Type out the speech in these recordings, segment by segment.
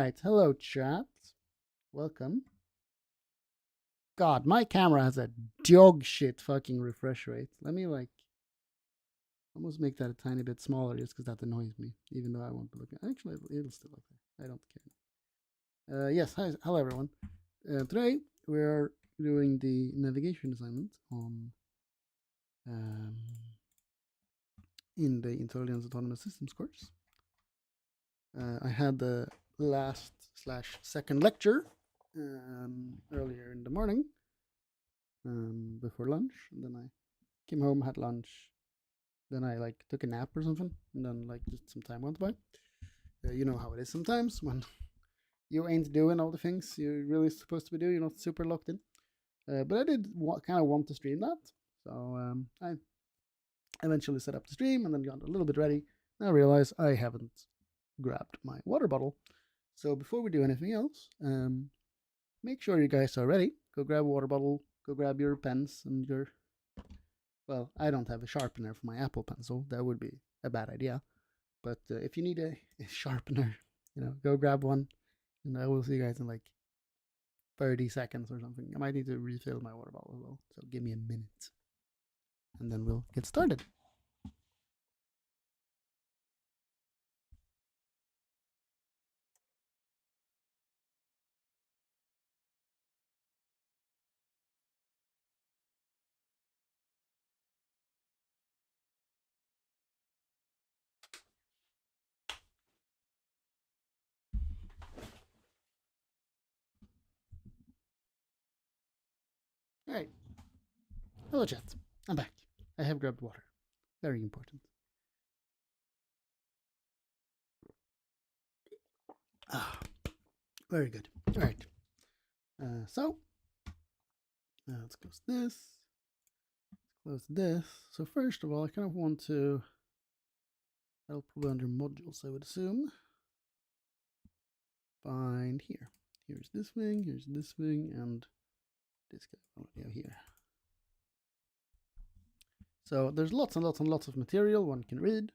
right, hello chat. Welcome. God, my camera has a dog shit fucking refresh rate. Let me like almost make that a tiny bit smaller just because that annoys me. Even though I won't be looking. Actually, it'll still look there. I don't care. Yes, hi, hello everyone. Today we're doing the navigation assignment on in the Intelligence Autonomous Systems course. I had the last / second lecture earlier in the morning before lunch, and then I came home, had lunch, then I like took a nap or something, and then like just some time went by. You know how it is sometimes when you ain't doing all the things you're really supposed to be doing. You're not super locked in. But I did kind of want to stream that, so I eventually set up the stream and then got a little bit ready. And I realized I haven't grabbed my water bottle. So before we do anything else, make sure you guys are ready. Go grab a water bottle, go grab your pens and your... Well, I don't have a sharpener for my Apple Pencil. That would be a bad idea. But if you need a sharpener, go grab one. And I will see you guys in like 30 seconds or something. I might need to refill my water bottle as well. So give me a minute. And then we'll get started. All right. Hello, chat. I'm back. I have grabbed water. Very important. Ah, very good. All right. So let's close this. Let's close this. So first of all, I kind of want to... I'll probably under modules, I would assume. Find here. Here's this thing, and this guy here. So there's lots and lots and lots of material one can read.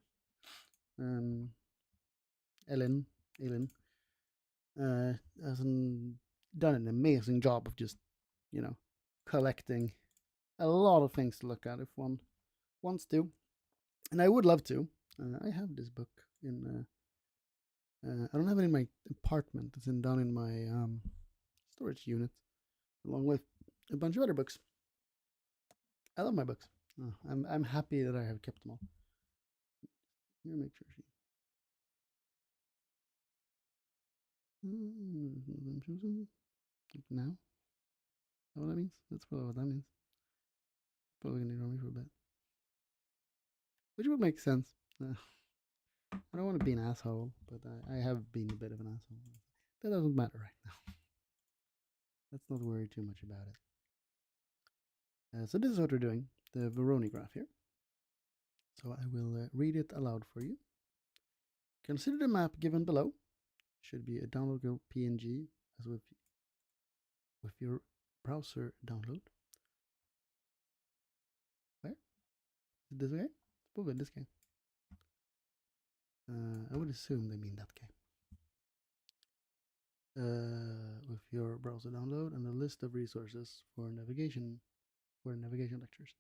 Ellen has done an amazing job of just, collecting a lot of things to look at if one wants to. And I would love to. I have this book in... I don't have it in my apartment. It's down in my storage unit, along with a bunch of other books. I love my books. I'm happy that I have kept them all. Here, make sure she... Now? Is that what that means? That's probably what that means. Probably gonna ignore me for a bit. Which would make sense. I don't want to be an asshole, but I have been a bit of an asshole. That doesn't matter right now. Let's not worry too much about it. So this is what we're doing, the Voronoi graph here. So I will read it aloud for you. Consider the map given below. Should be a downloadable PNG as with your browser download. Where? Is this guy? Probably this guy. I would assume they mean that guy. With your browser download and a list of resources for navigation lectures.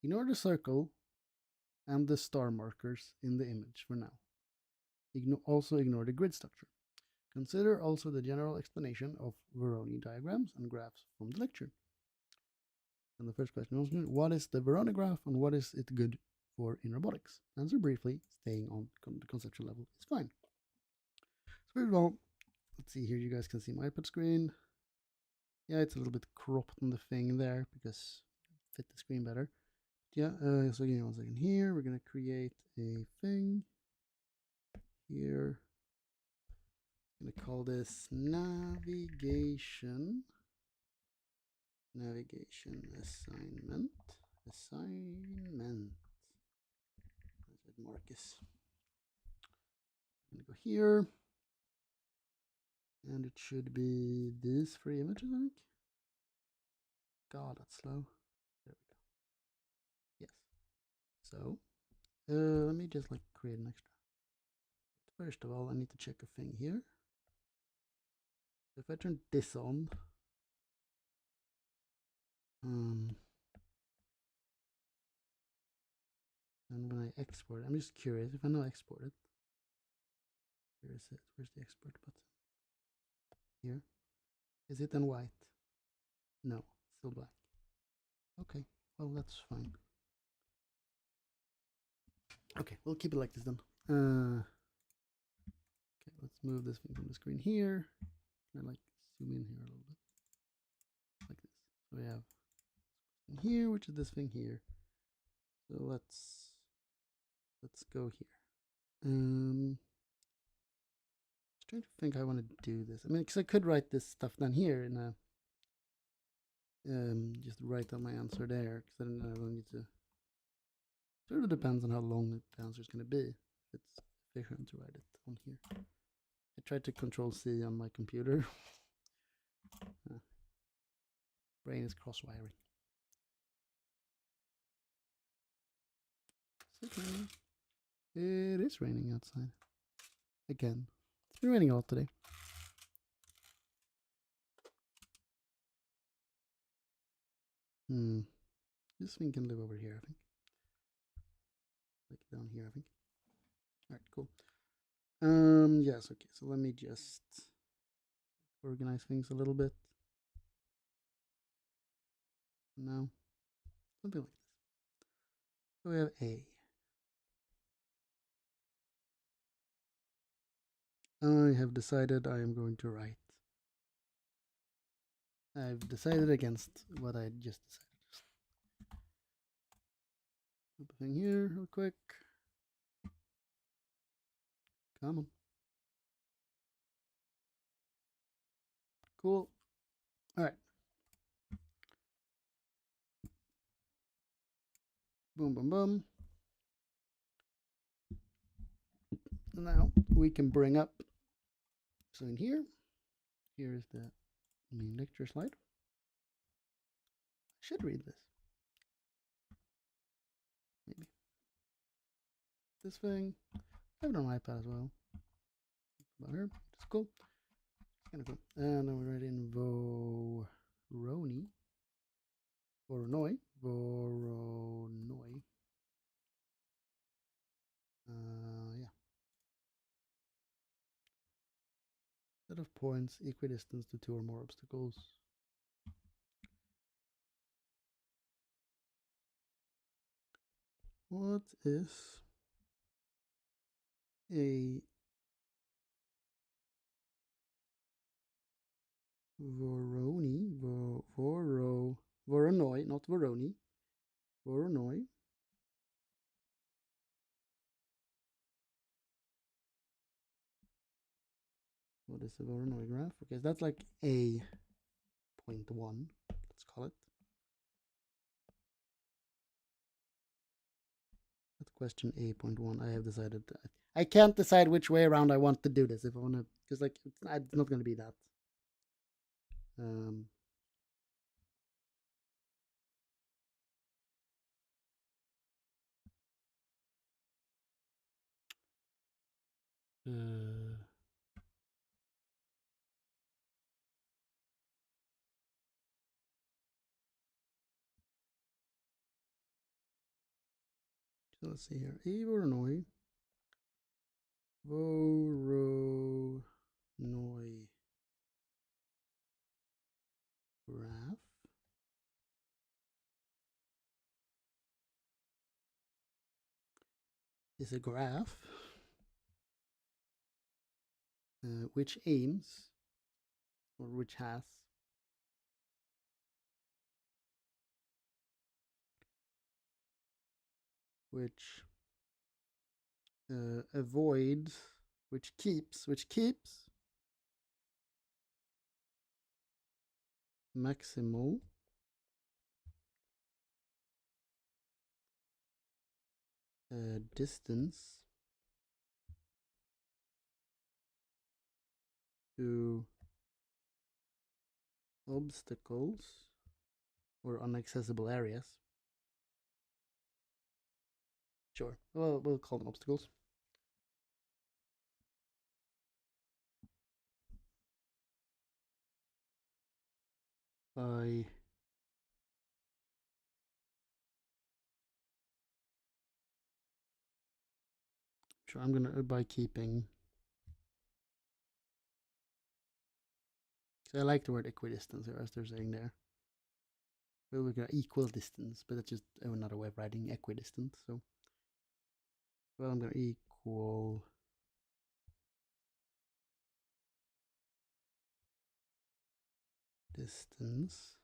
Ignore the circle and the star markers in the image for now. Also ignore the grid structure. Consider also the general explanation of Voronoi diagrams and graphs from the lecture. And the first question was, what is the Voronoi graph and what is it good for in robotics? Answer briefly, staying on the conceptual level is fine. So first of all, let's see here, you guys can see my iPad screen. Yeah, it's a little bit cropped on the thing there because it fit the screen better. Yeah, so give me 1 second here. We're going to create a thing here. I'm going to call this navigation assignment. That's Marcus. I'm going to go here. And it should be these 3 images, I think. God, that's slow. There we go. Yes. So, let me just like create an extra. First of all, I need to check a thing here. So if I turn this on, and when I export, I'm just curious if I now export it. Where is it? Where's the export button? Here. Is it in white? No, still black. Okay, well that's fine. Okay, we'll keep it like this then. Okay, let's move this thing from the screen here. And like zoom in here a little bit. Like this. So we have here, which is this thing here. So let's go here. Just trying to think how I want to do this. I mean, because I could write this stuff down here in a just write down my answer there, because then I don't need to. Sort of depends on how long the answer is going to be. If it's efficient to write it on here. I tried to Control C on my computer. Brain is cross wiring. Is it raining? It is raining outside. Again. It's been raining a lot today. This thing can live over here, I think. Like down here, I think. Alright, cool. Yes, okay, so let me just organize things a little bit. No. Something like this. So we have A. I have decided I am going to write. I've decided against what I just decided. Put the thing here real quick. Come on. Cool. All right. Boom, boom, boom. And now we can bring up. So in here is the main lecture slide. I should read this. Maybe. This thing. I have it on my iPad as well. About here. It's cool. It's kind of cool. And then we're writing Voronoi. Voronoi. Yeah. Set of points equidistant to two or more obstacles. What is a Voronoi, not Voroni. Voronoi. What is a Voronoi graph? Okay, that's like A.1. Let's call it. That's question A.1. I have decided. I can't decide which way around I want to do this. If I want to, because like it's not going to be that. So let's see here. A Voronoi. Voronoi graph is a graph which aims, or which has, which avoids, which keeps maximal distance to obstacles or inaccessible areas. Sure, well, we'll call them obstacles. by sure I'm gonna by keeping. So I like the word equidistance here, as they're saying there. Well, we're gonna equal distance, but that's just another way of writing equidistant. So, well, I'm gonna equal distance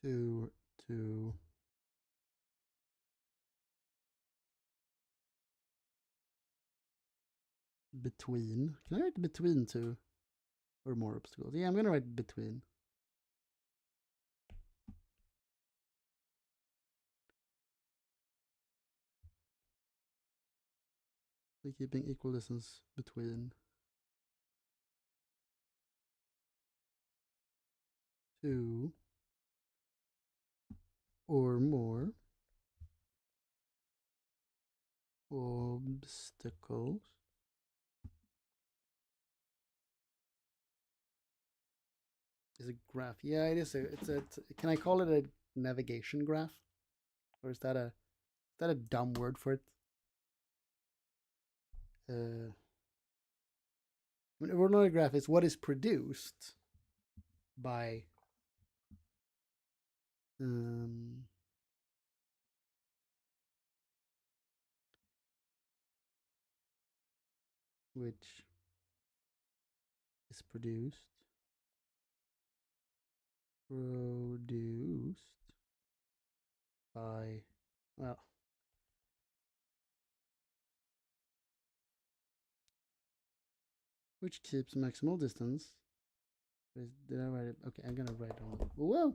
to between. Can I write between two or more obstacles? Yeah, I'm gonna write between. So keeping equal distance between two or more obstacles is a graph. Yeah, it is. Can I call it a navigation graph, or is that a dumb word for it? An ordinary graph is what is produced by which is produced by, well, which keeps maximal distance. Did I write it? Okay, I'm gonna write on. Whoa!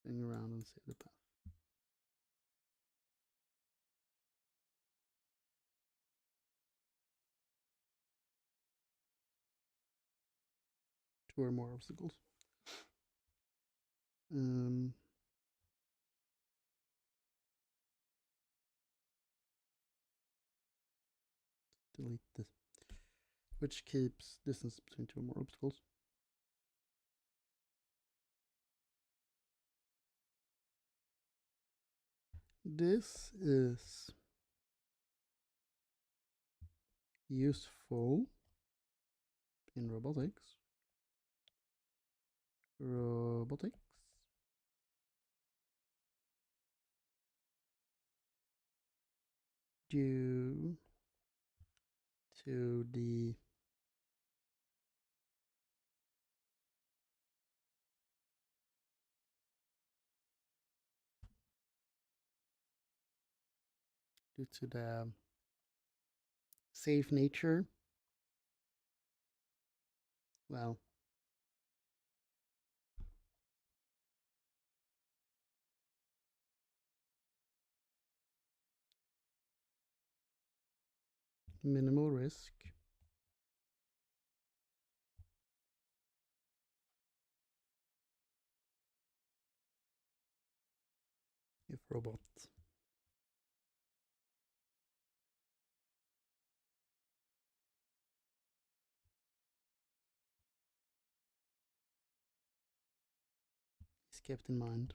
Hang around and save the path. Two or more obstacles. Delete this. Which keeps distance between two or more obstacles. This is useful in robotics. Due to the safe nature. Well, minimal risk if robot is kept in mind.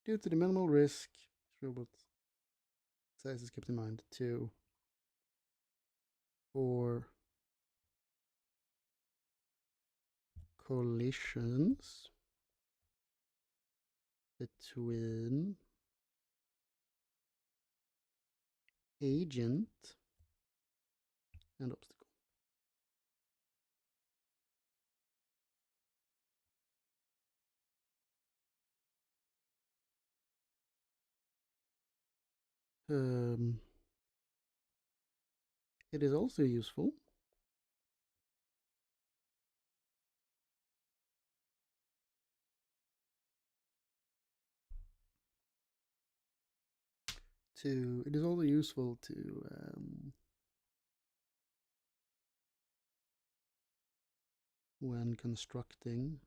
Due to the minimal risk, robot size is kept in mind. Two, for collisions between agent and obstacle. It is also useful to. It is also useful to when constructing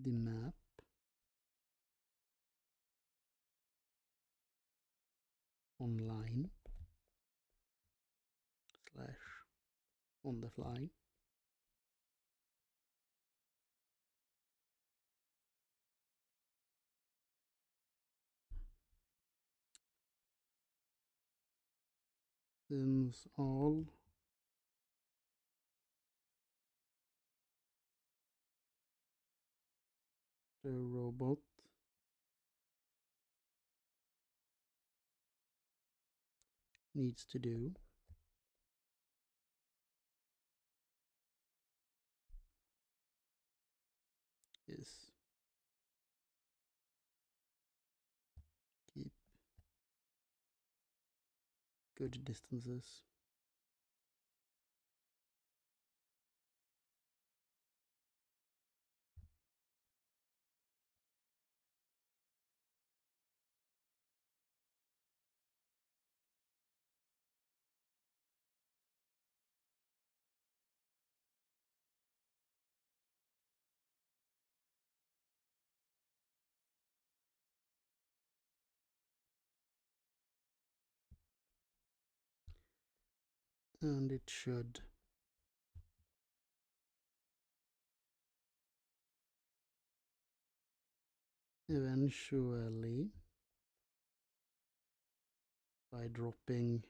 the map online / on the fly. Since all the robot needs to do is keep good distances and it should eventually, by dropping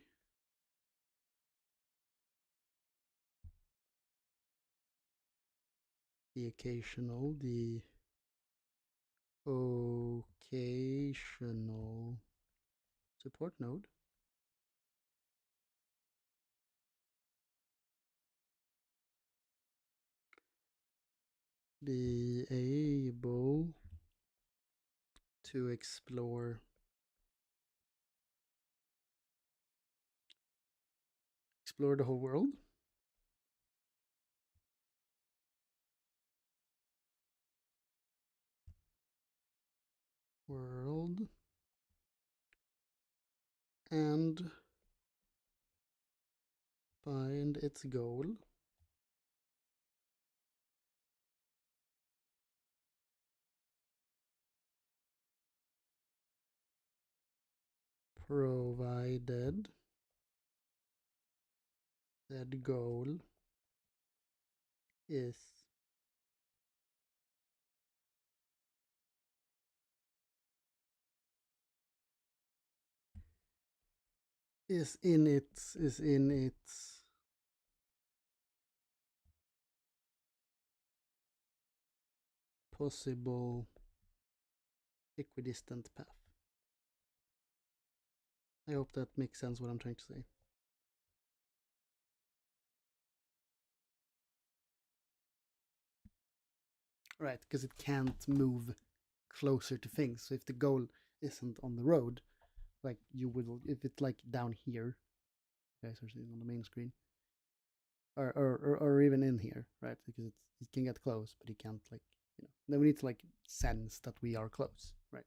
the occasional support node, be able to explore the whole world. And find its goal. Provided that goal is in its possible equidistant path. I hope that makes sense what I'm trying to say. Right, because it can't move closer to things. So if the goal isn't on the road, like you will, if it's like down here, you guys are seeing on the main screen, or even in here, right? Because it can get close, but it can't, like, then we need to like sense that we are close, right?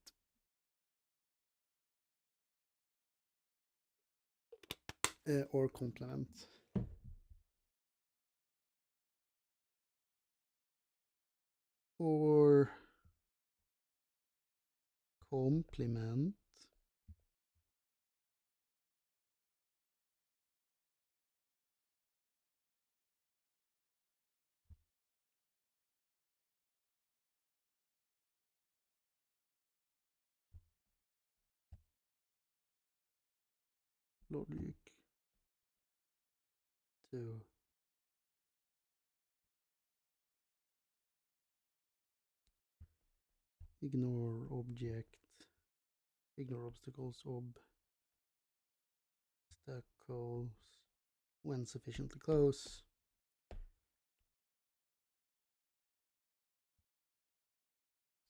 Or complement. Or complement logic to ignore obstacles when sufficiently close.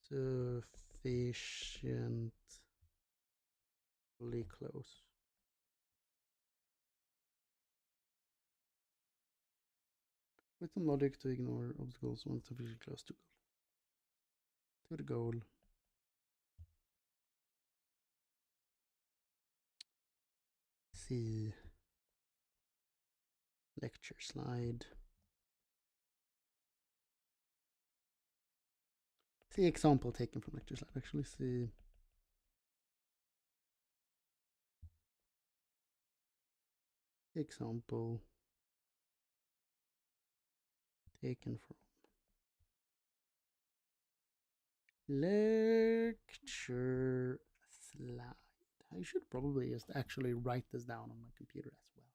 Sufficiently close. With some logic to ignore obstacles when sufficiently close to the goal. See lecture slide. See example taken from lecture slide. Actually, see example taken from lecture slide. I should probably just actually write this down on my computer as well.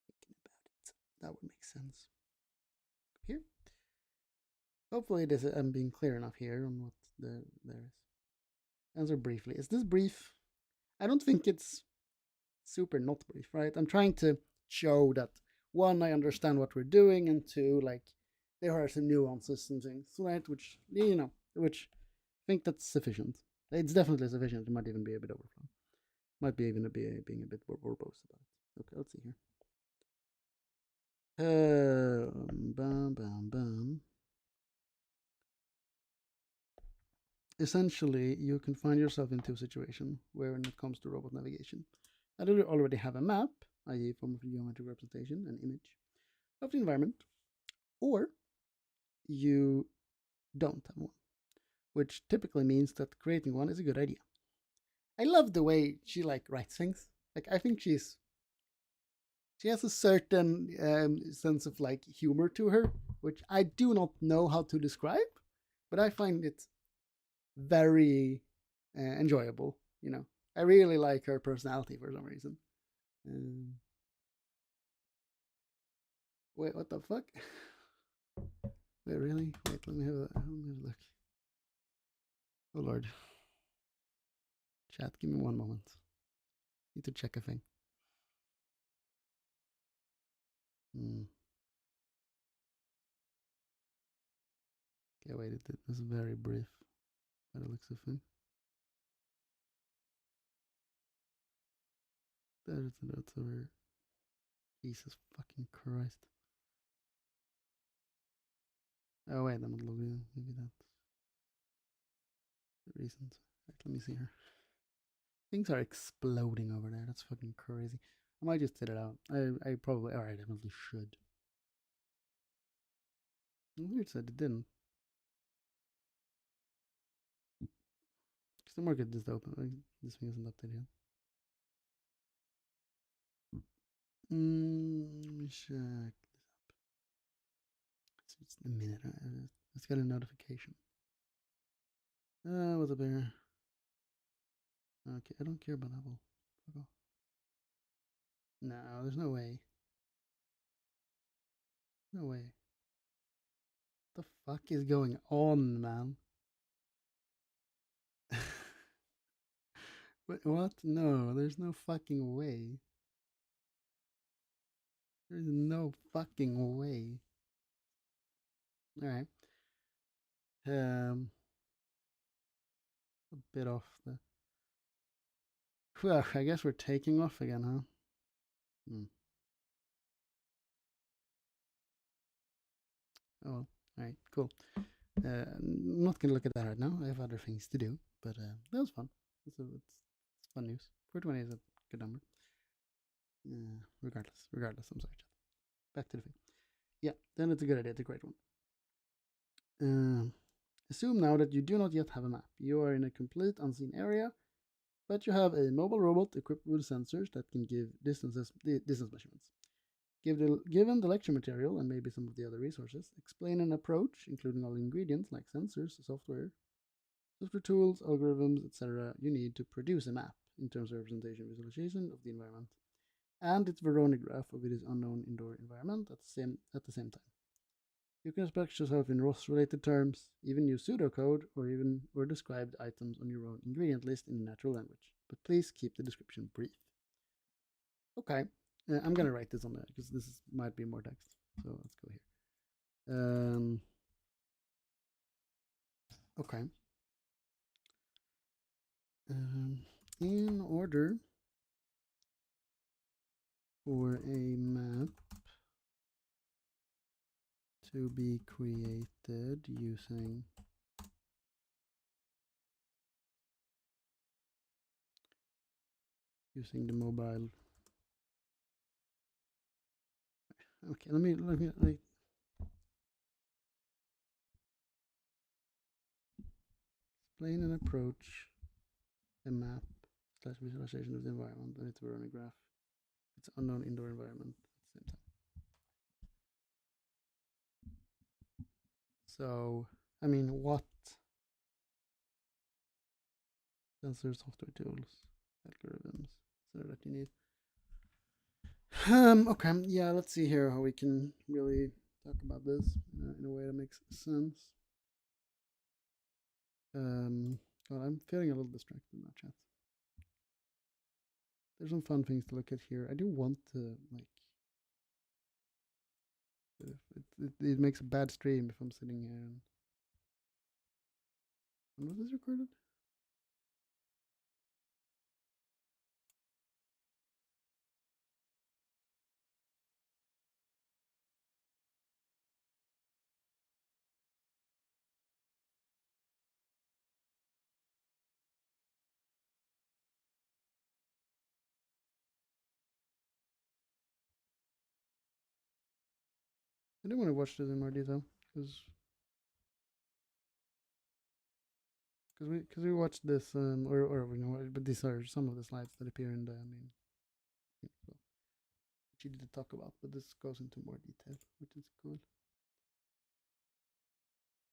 Thinking about it, that would make sense. Here, hopefully this I'm being clear enough here on what there is. Answer briefly. Is this brief? I don't think it's super not brief, right? I'm trying to show that one, I understand what we're doing, and two, like there are some nuances and things, right? Which I think that's sufficient. It's definitely sufficient. It might even be a bit overflow. Might be even being a bit verbose about it. Okay, let's see here. Bam, bam, bam. Essentially, you can find yourself into a situation where, when it comes to robot navigation, either you already have a map, i.e., form of geometric representation, an image of the environment, or you don't have one, which typically means that creating one is a good idea. I love the way she writes things. I think she has a certain sense of humor to her, which I do not know how to describe, but I find it very enjoyable. I really like her personality for some reason. Um, Wait, what the fuck? Wait, really? Wait, let me have a look. Oh lord. Chat, give me one moment. Need to check a thing. Hmm. Okay, wait, it was very brief by the looks of things. There's the notes over. Jesus fucking Christ. Oh wait, I'm not logging in. Maybe that's the reasons. Right, let me see here. Things are exploding over there. That's fucking crazy. I might just sit it out. I probably, alright, I definitely should. Weird said it didn't. Because the market just open. This thing isn't updated yet. Let me check this up. It's just a minute. Let's get a notification. What's up here? Okay, I don't care about Apple. Fuck off. No, there's no way. No way. What the fuck is going on, man? What? No, there's no fucking way. There's no fucking way. Alright. A bit off the. Well, I guess we're taking off again, huh? Hmm. Oh well. Alright, cool. I'm not gonna look at that right now. I have other things to do, but that was fun. It's fun news. 420 is a good number. Regardless. I'm sorry, chat. Back to the thing. Yeah, then it's a good idea. It's a great one. Assume now that you do not yet have a map. You are in a complete unseen area, but you have a mobile robot equipped with sensors that can give distance measurements. Given the lecture material and maybe some of the other resources, explain an approach, including all the ingredients like sensors, software tools, algorithms, etc. you need to produce a map in terms of representation visualization of the environment and its Veronic graph of its unknown indoor environment at the same time. You can express yourself in ROS-related terms, even use pseudocode, or describe items on your own ingredient list in a natural language. But please keep the description brief. Okay, I'm gonna write this on there because might be more text. So let's go here. Okay. In order for a map to be created using the mobile. Okay, let me Explain and approach a map slash visualization of the environment and it's on a graph. It's unknown indoor environment at the same time. So, I mean, what sensor software tools, algorithms, so that you need? Okay, yeah, let's see here how we can really talk about this in a way that makes sense. God, I'm feeling a little distracted in that chat. There's some fun things to look at here. I do want to like. It makes a bad stream if I'm sitting here. And when was this recorded? I do want to watch this in more detail because we watched this or you know, but these are some of the slides that appear in the main. So, which you did talk about, but this goes into more detail, which is cool.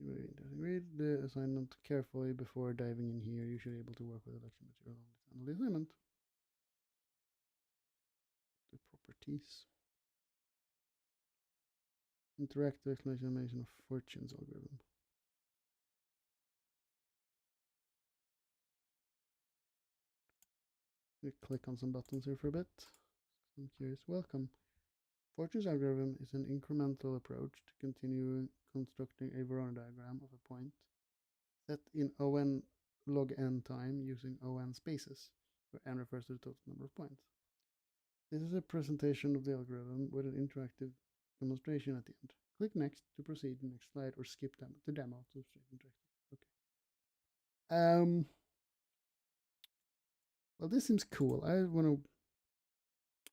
Very interesting. Read the assignment carefully before diving in here. You should be able to work with the lecture material on the assignment. The properties. Interactive explanation of fortunes algorithm. We click on some buttons here for a bit. I'm curious. Welcome. Fortune's algorithm is an incremental approach to continue constructing a Verona diagram of a point set in on log n time using on spaces, where n refers to the total number of points. This is a presentation of the algorithm with an interactive demonstration at the end. Click next to proceed to the next slide or skip them to demo to straight interactive. Okay. Well, this seems cool. I want to.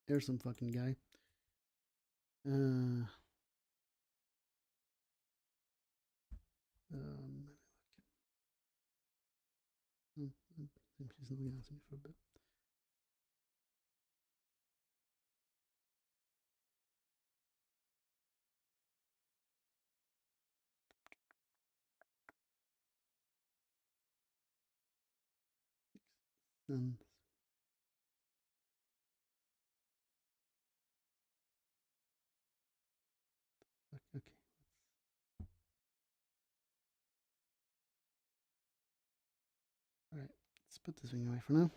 Here's some fucking guy. Um, she's not gonna answer me for a bit. Okay. All right. Let's put this thing away for now.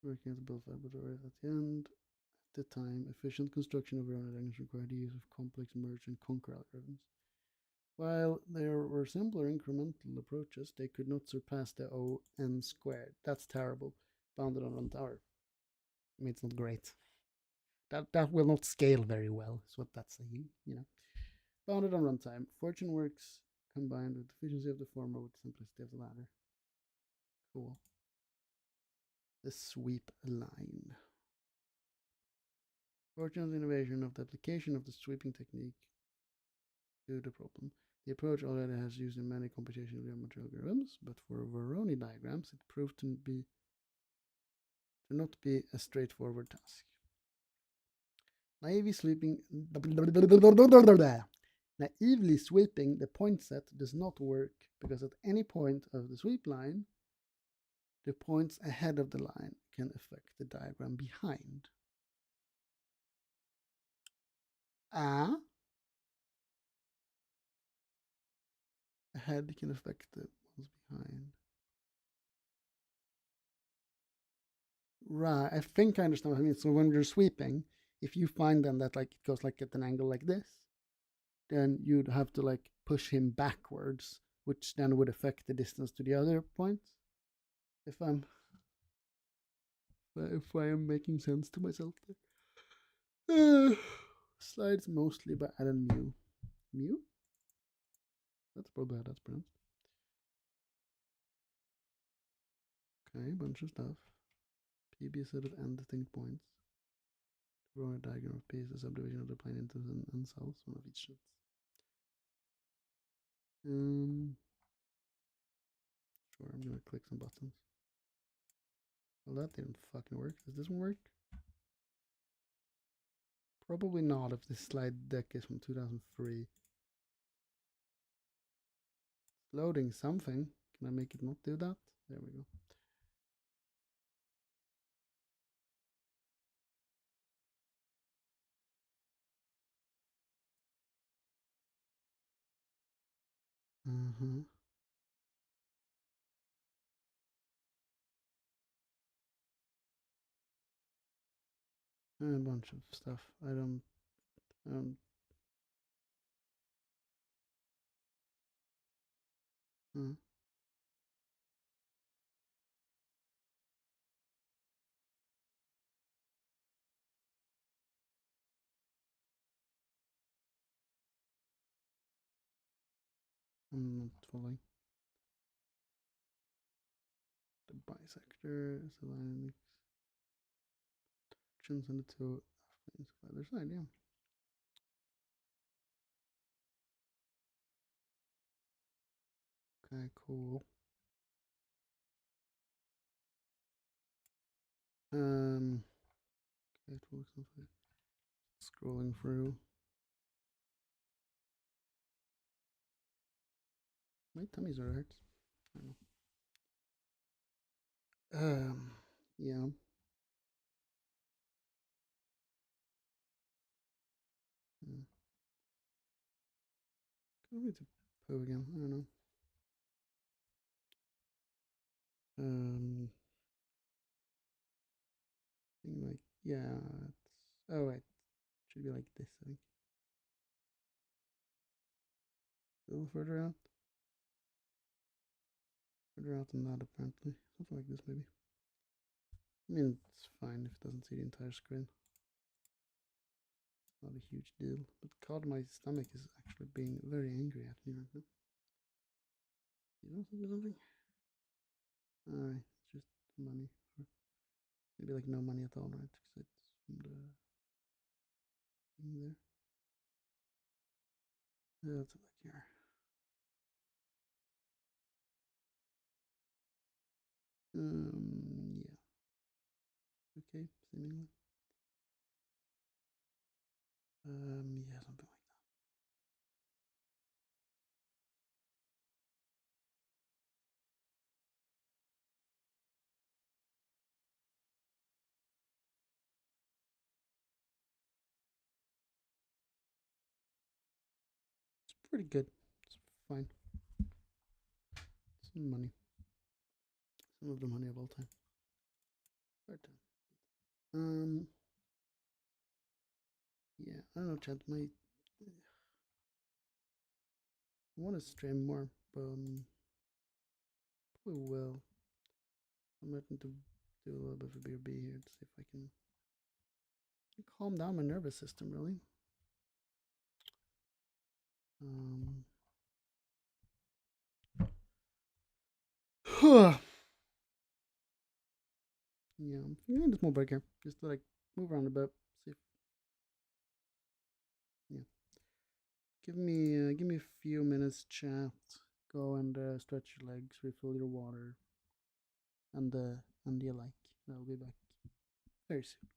Working as a build laboratory at the end. At the time, efficient construction of Verona diagrams required the use of complex merge and conquer algorithms. While there were simpler incremental approaches, they could not surpass the ON squared. That's terrible. Bounded on tower. I mean, it's not great. That will not scale very well, is what that's saying, you know. Bounded on runtime. Fortune works combined with efficiency of the former with simplicity of the latter. Cool. The sweep line. Fortune's innovation of the application of the sweeping technique to the problem. The approach already has used in many computational geometry algorithms, but for Verona diagrams, it proved to not be a straightforward task. Naively sweeping the point set does not work because at any point of the sweep line, the points ahead of the line can affect the diagram behind. Ahead can affect the ones behind. Right, I think I understand what I mean. So when you're sweeping, if you find then that like it goes like at an angle like this, then you'd have to like push him backwards, which then would affect the distance to the other points. If I am making sense to myself there. Slides mostly by Alan Mew. Mew? That's probably how that's pronounced. Okay, bunch of stuff. PB is set of n distinct points. Draw a diagram of P is the subdivision of the plane into n cells, one of each sets. Sure, I'm gonna click some buttons. Well, that didn't fucking work. Does this one work? Probably not if this slide deck is from 2003. Loading something. Can I make it not do that? There we go. And a bunch of stuff. I don't. Uh, I'm not following. The bisector is aligning actions on the two planes of either side. Yeah. Okay, cool. Okay, it looks like scrolling through. My tummy sort of hurts. I don't know. Yeah. I need to poo again. I don't know. Like, yeah. Oh wait, should be like this. I think. A little further out. Further out than that, apparently. Something like this, maybe. I mean, it's fine if it doesn't see the entire screen. Not a huge deal. But God, my stomach is actually being very angry at me right now. You know something? Alright, it's just money. Or maybe like no money at all, right? Because it's from the thing there. Let's look here. Yeah. Okay, seemingly. Yeah, something like that. It's pretty good. It's fine. Some money. Some of the money of all time. Fair time. Yeah, I don't know, chat. I want to stream more, but probably will. I'm hoping to do a little bit of BRB here to see if I can calm down my nervous system, really. Yeah, I'm feeling a small break here, just to like move around a bit, see if, yeah. Give me a few minutes, chat. Go and stretch your legs, refill your water, and the like. I'll be back very soon.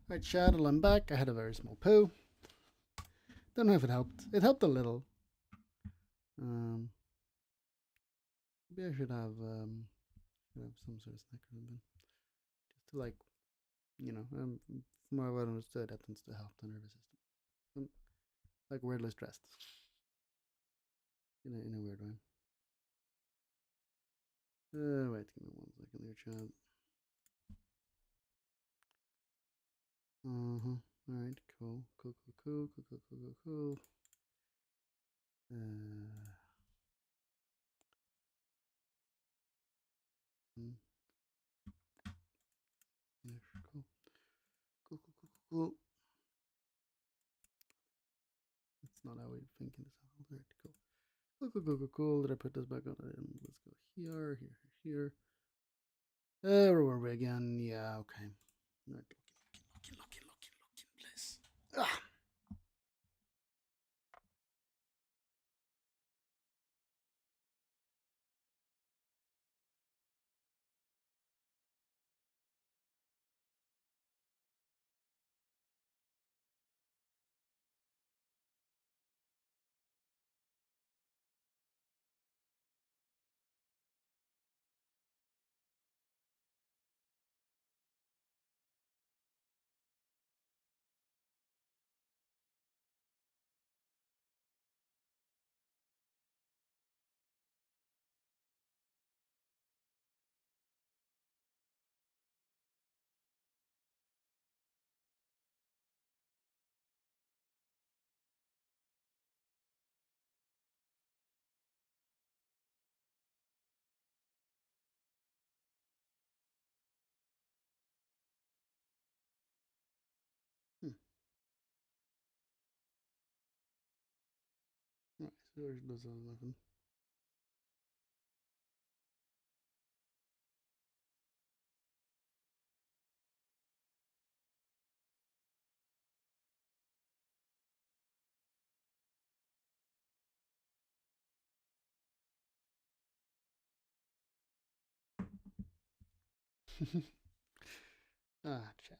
Right, Shadow, I'm back. I had a very small poo. Don't know if it helped. It helped a little. Maybe I should have some sort of snack or something. Just to like, from what I understood, that tends to help the nervous system. I'm like weirdly stressed. In a weird way. Wait, give me 1 second here, chat. Alright, cool. Cool. Mm, yeah, cool. Cool. That's not how we think in this house. Alright, cool. Did I put this back on? Let's go here. Where were we again? Yeah, okay. Right, looking, please. Ah! Hmm. Right, so there's nothing. Chat.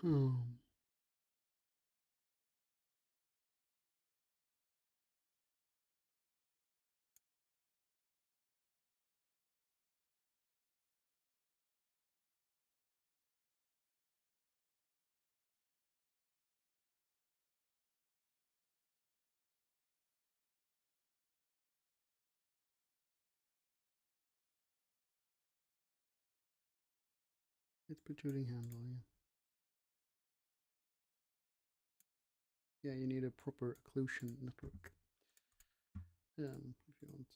Hmm. It's protruding handle, yeah. Yeah, you need a proper occlusion network. If you want.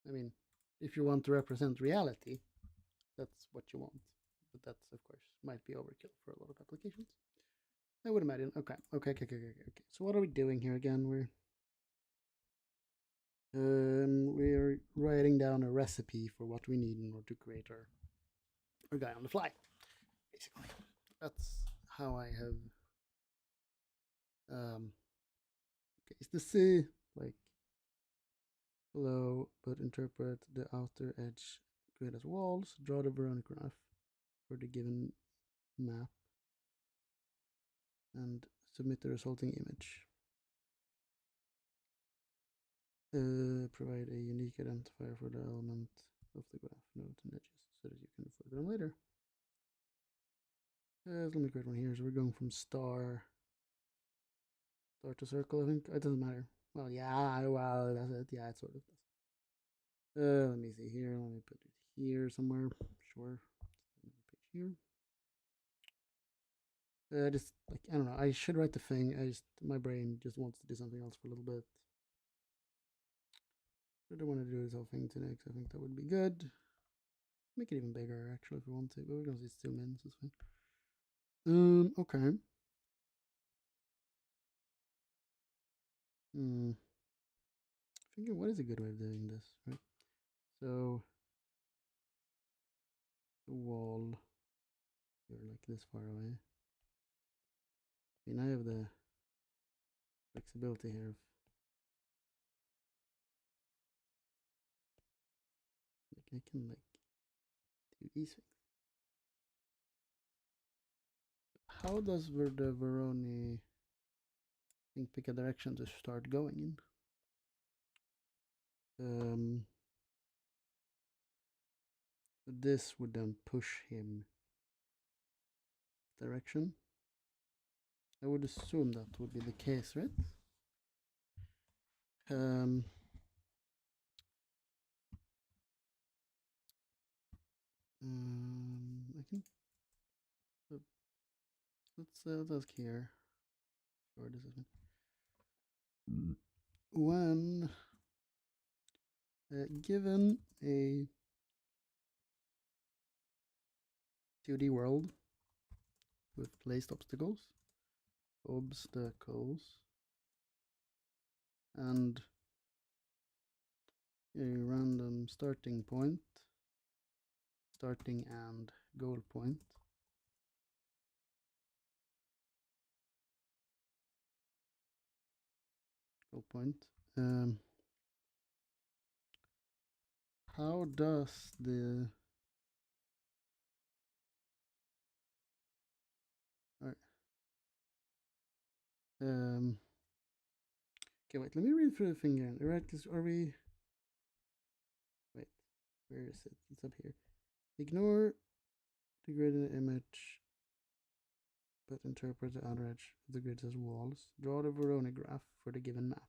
I mean, if you want to represent reality, that's what you want. But that's, of course, might be overkill for a lot of applications. I would imagine. Okay. So what are we doing here again? We're writing down a recipe for what we need in order to create our guy on the fly. Basically, that's how I have. Okay, is the like below, but interpret the outer edge grid as walls. Draw the Veronica graph for the given map and submit the resulting image. Provide a unique identifier for the element of the graph nodes and edges so that you can refer to them later. Let me create one here. So we're going from star to circle, I think. It doesn't matter. Well, yeah, well, that's it. Yeah, it sort of does. Let me see here. Let me put it here somewhere. Sure. Page here. Just like I don't know. I should write the thing. My brain just wants to do something else for a little bit. I don't want to do this whole thing today because I think that would be good. Make it even bigger actually if we want to, but we're gonna just zoom in. So it's fine. Okay. Thinking what is a good way of doing this, right? So the wall, you're like this far away. I mean, I have the flexibility here. Like I can like do these things. How does the Veroni thing pick a direction to start going in? This would then push him direction. I would assume that would be the case, right? I think let's ask here. Sure, this is when given a 2D world with placed obstacles, and a random starting and goal point. How does the okay, wait, let me read through the thing again. Right, are we wait, where is it? It's up here. Ignore the grid in the image, but interpret the outer edge of the grid as walls. Draw the Veroni graph for the given map.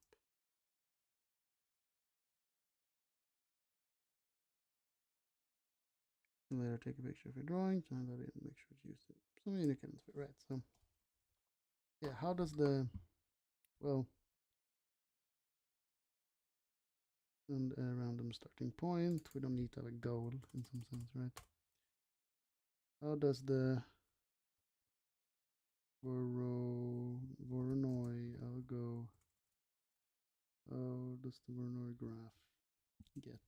And later take a picture of your drawing, time that in, make sure to use it. Something you can fit, right? So yeah, how does the and a random starting point. We don't need to have a goal in some sense, right? How does the Voronoi algo? How does the Voronoi graph get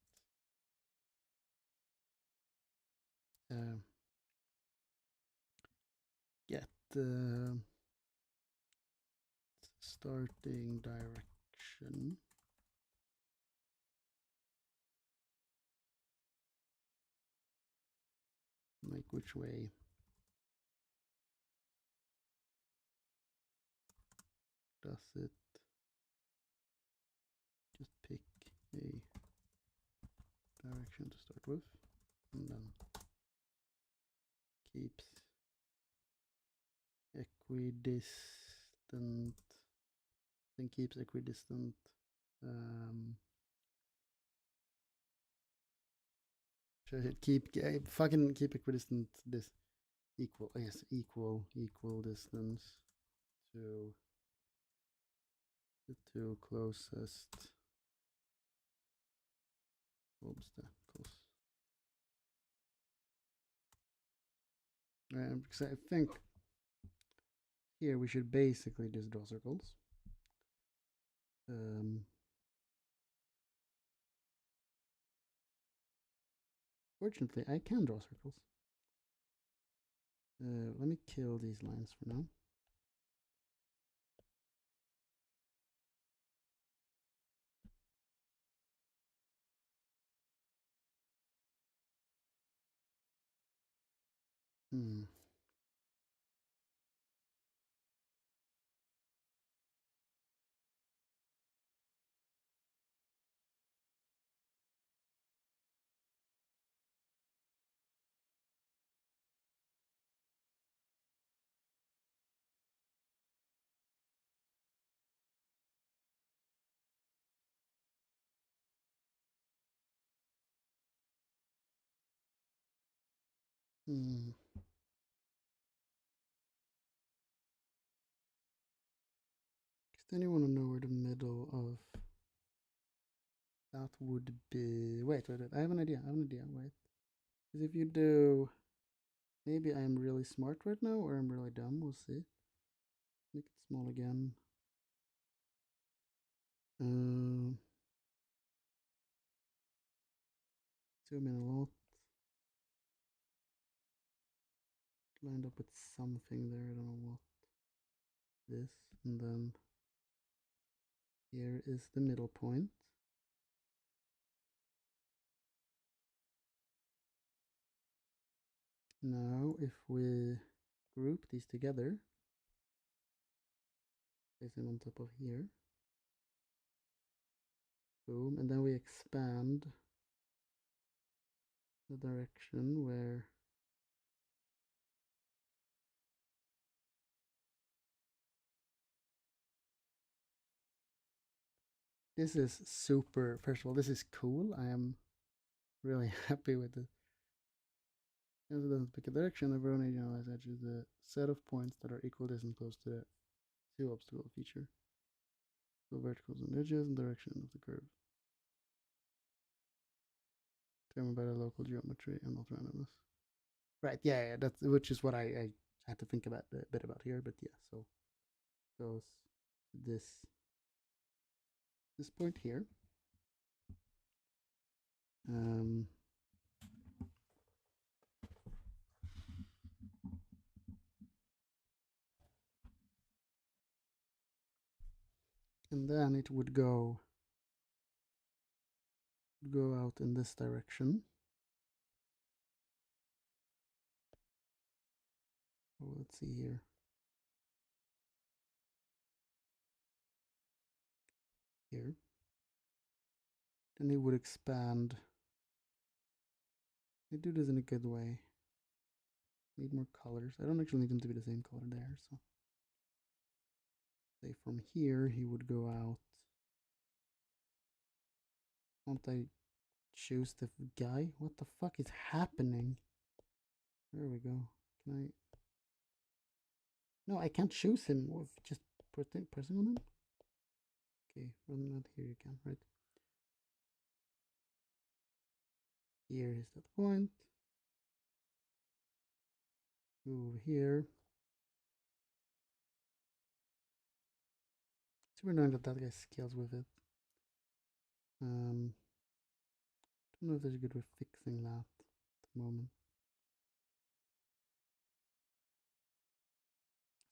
starting direction? Like which way? Does it just pick a direction to start with and then keeps equidistant, then keeps equidistant should it keep fucking keep equidistant this equal, I guess, equal distance to the two closest obstacles. Because I think here we should basically just draw circles. Fortunately, I can draw circles. Let me kill these lines for now. Does anyone know where the middle of that would be? Wait, I have an idea. Wait, because if you do, maybe I'm really smart right now, or I'm really dumb. We'll see. Make it small again. Zoom in a lot. Lined up with something there. I don't know what. This and then Here is the middle point. Now, if we group these together, place them on top of here. Boom, and then we expand the direction where this is super. First of all, this is cool. I am really happy with it. As it doesn't pick a direction, the Verona generalized edge is a set of points that are equal distance close to the two obstacle feature. So verticals and edges and direction of the curve. Determined by the local geometry and auotonoumous. Right, yeah, that's which is what I had to think about a bit about here, but yeah, so goes this point here. And then it would go out in this direction. Oh, let's see here. Here. Then it would expand. They do this in a good way. Need more colors. I don't actually need them to be the same color there, so say from here he would go out. Won't I choose the guy? What the fuck is happening? There we go. Can I? No, I can't choose him with just pressing on him. Okay, well not here you can, right? Here is that point. Move over here. Super annoying that that guy scales with it. Don't know if there's a good way of fixing that at the moment.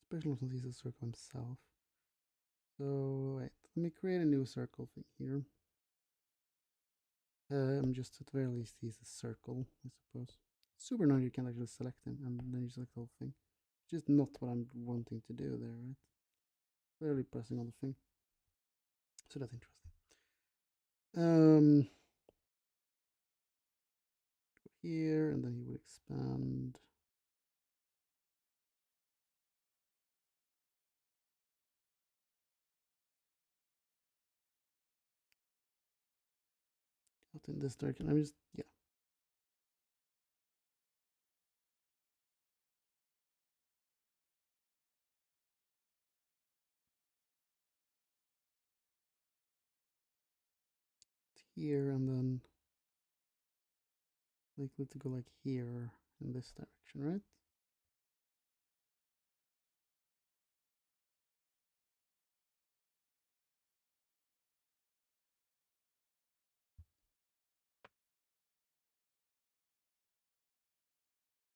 Especially since he's a circle himself. So wait, let me create a new circle thing here. I'm just at the very least he's a circle, I suppose. Super annoying you can't actually select him and then you select the whole thing. Just not what I'm wanting to do there, right? Clearly pressing on the thing. So that's interesting. Here and then he would expand. Out in this direction. I'm just yeah. Here and then likely to go like here in this direction, right?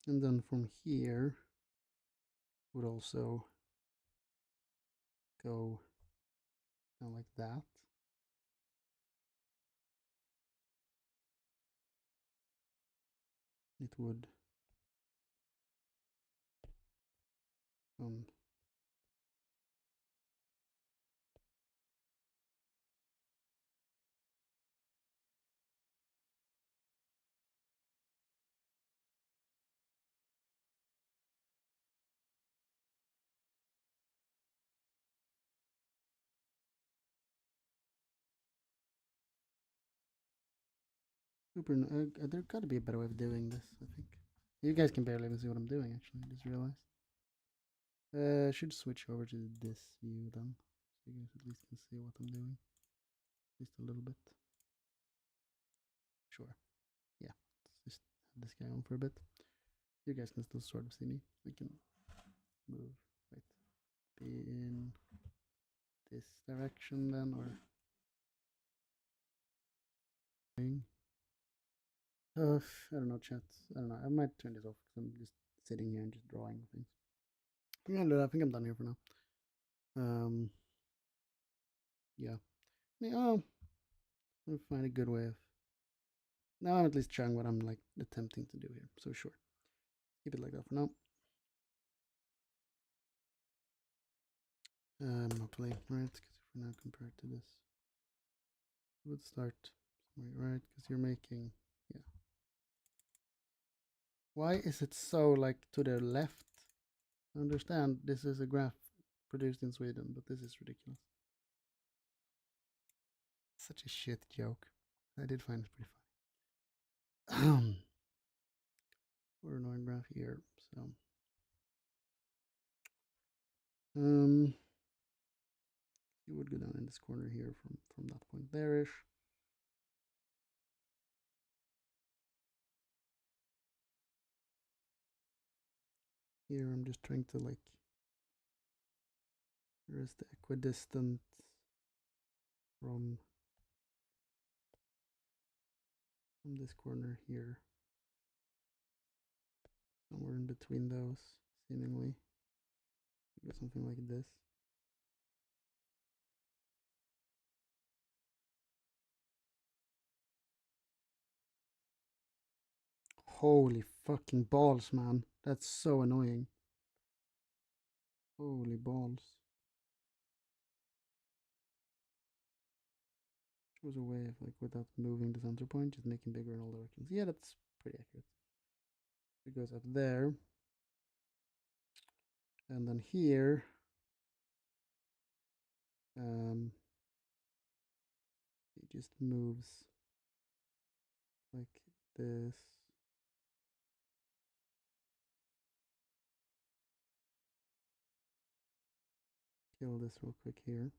And then from here would also go down like that. It would super. There got to be a better way of doing this, I think. You guys can barely even see what I'm doing, actually. I just realized. I should switch over to this view then. So you guys at least can see what I'm doing. At least a little bit. Sure. Yeah. Let's just have this guy on for a bit. You guys can still sort of see me. We can move. Wait. Be in this direction then, or I don't know, chat. I don't know. I might turn this off because I'm just sitting here and just drawing things. I think I'm done here for now. Yeah. Oh, I'll find a good way of. Now I'm at least trying what I'm like attempting to do here. So sure, keep it like that for now. Hopefully, right? Because if we're now compared to this, it would start somewhere, right? Because you're making, yeah. Why is it so like to the left? I understand this is a graph produced in Sweden, but this is ridiculous. Such a shit joke. I did find it pretty funny. Or annoying graph here. So, you would go down in this corner here from that point there-ish. Here I'm just trying to like, where is the equidistant from this corner here? Somewhere in between those, seemingly. Or something like this. Holy fucking balls, man. That's so annoying. Holy balls. Was a way of like without moving the center point, just making bigger in all directions. Yeah, that's pretty accurate. It goes up there. And then here, it just moves like this. Kill this real quick here.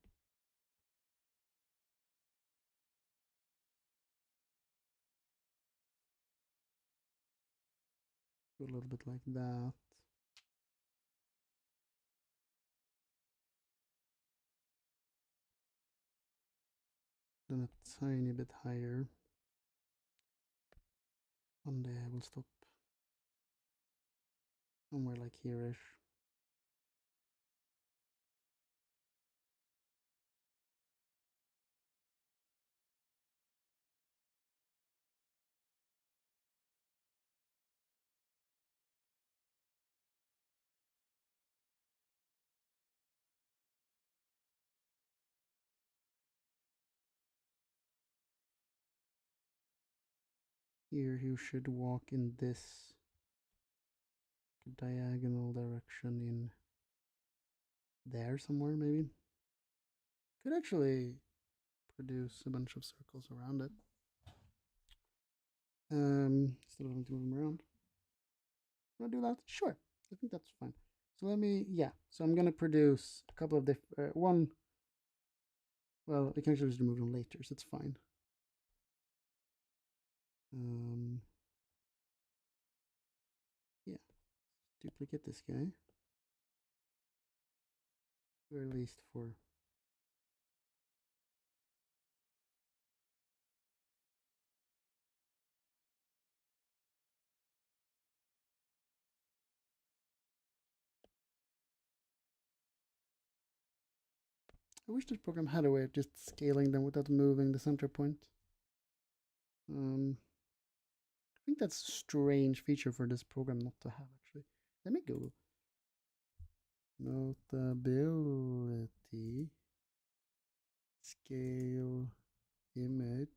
Go a little bit like that. Then a tiny bit higher. One day I will stop somewhere like here-ish. Here you should walk in this diagonal direction in there somewhere, maybe. Could actually produce a bunch of circles around it. Instead of having to move them around. Want to do that? Sure. I think that's fine. So let me, yeah. So I'm going to produce a couple of different, one, well, we can actually just remove them later, so it's fine. Yeah. Duplicate this guy. Or at least for I wish this program had a way of just scaling them without moving the center point. I think that's a strange feature for this program not to have, actually. Let me go. Notability. Scale image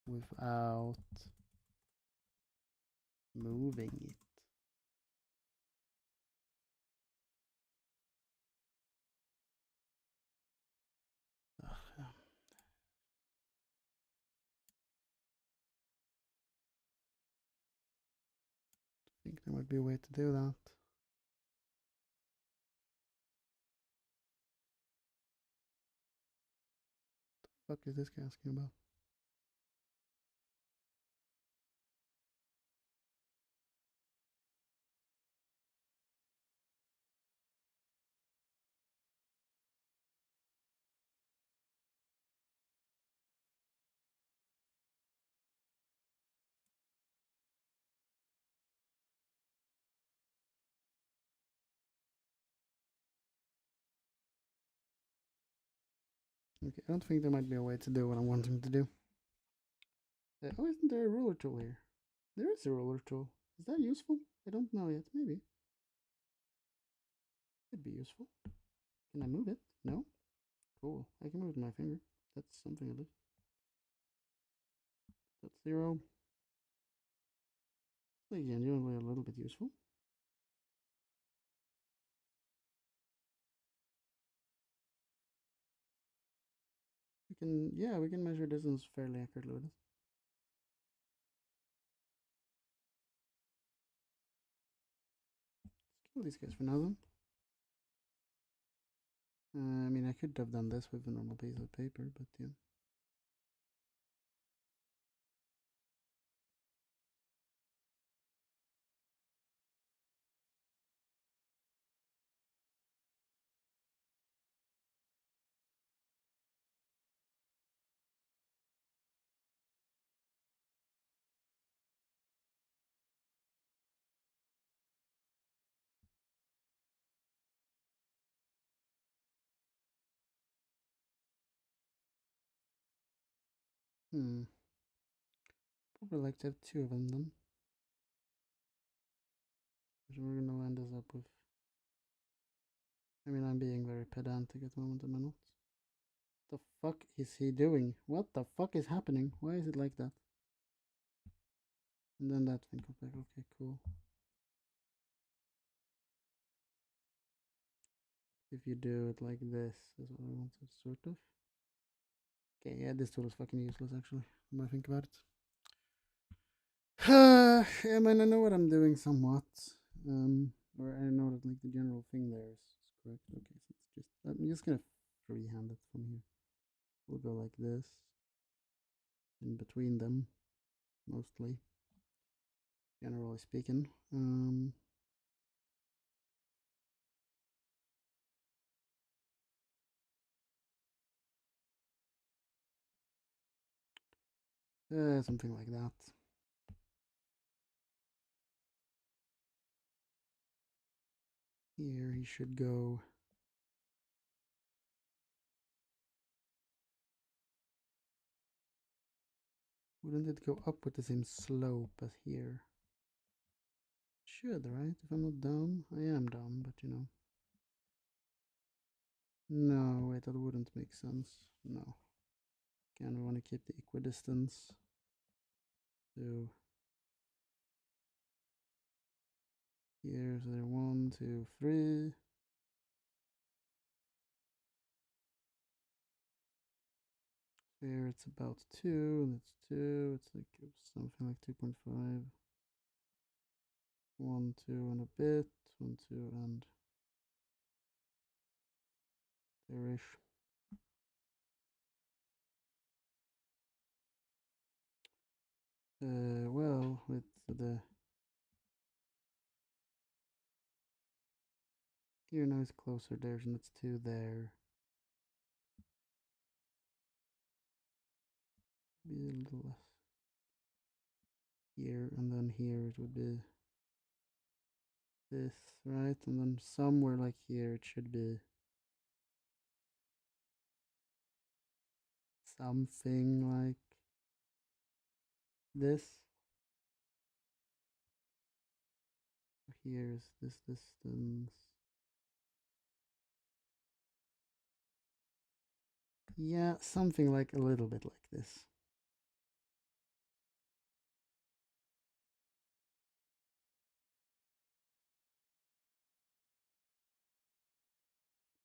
without moving it. I think there might be a way to do that. What the fuck is this guy asking about? Okay, I don't think there might be a way to do what I'm wanting to do. Oh, isn't there a ruler tool here? There is a ruler tool. Is that useful? I don't know yet. Maybe. Could be useful. Can I move it? No? Cool. I can move it with my finger. That's something at least. That's 0. Again, usually a little bit useful. We can measure distance fairly accurately with it. Let's kill these guys for now then. I mean, I could have done this with a normal piece of paper, but yeah. Probably like to have 2 of them then. So we're gonna land this up with. I mean, I'm being very pedantic at the moment, am I not? The fuck is he doing? What the fuck is happening? Why is it like that? And then that thing comes back. Okay, cool. If you do it like this, is what I wanted, sort of. Okay, yeah, this tool is fucking useless actually, when I think about it. I mean, I know what I'm doing somewhat. Or I know that like the general thing there is correct. Okay, so it's just, I'm just gonna freehand it from here. We'll go like this, in between them, mostly, generally speaking. Something like that. Here he should go. Wouldn't it go up with the same slope as here? Should, right? If I'm not dumb. I am dumb, but you know. No, wait, that wouldn't make sense. No. Again, we want to keep the equidistance. So here's there 1, 2, 3. Here it's about 2, that's 2. It's like something like 2.5. 1, 2 and a bit. 1, 2 and there-ish. Well, with the here now is closer there, and it's 2 there. Be a little less here, and then here it would be this, right? And then somewhere like here it should be something like this. Here's this distance. Yeah, something like a little bit like this.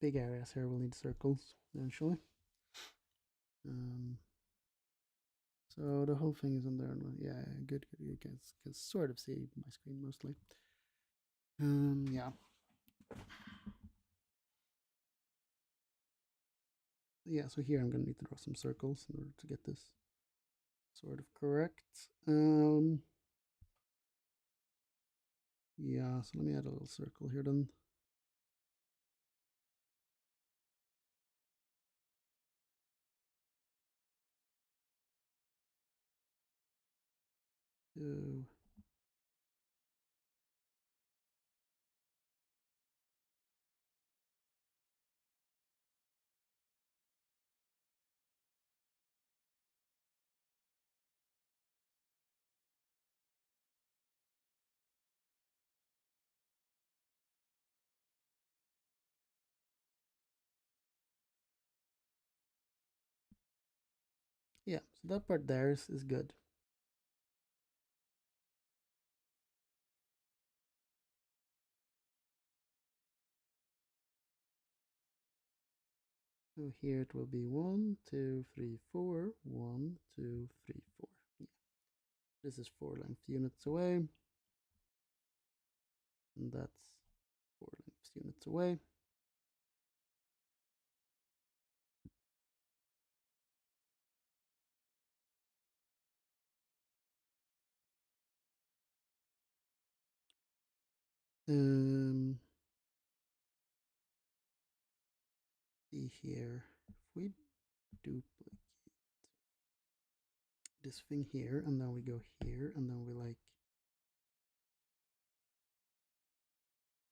Big areas here will need circles eventually. So the whole thing is on there. Yeah, good. You can sort of see my screen mostly. Yeah. Yeah, so here I'm gonna need to draw some circles in order to get this sort of correct. Yeah, so let me add a little circle here then. Two. Yeah, so that part there is good. So here it will be 1, 2, 3, 4, 1, 2, 3, 4. Yeah. This is 4 length units away. And that's 4 length units away. See here, if we duplicate this thing here, and then we go here, and then we like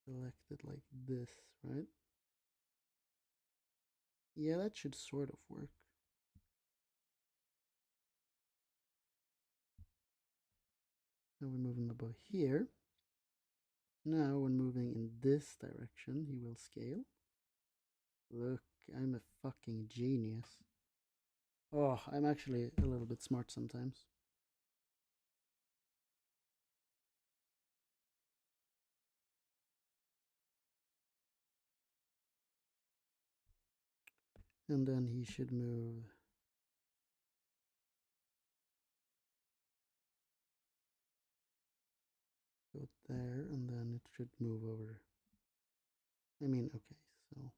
select it like this, right? Yeah, that should sort of work. Now we're moving above here. Now when moving in this direction, he will scale. Look, I'm a fucking genius. Oh, I'm actually a little bit smart sometimes. And then he should move go there, and then it should move over. I mean, okay, so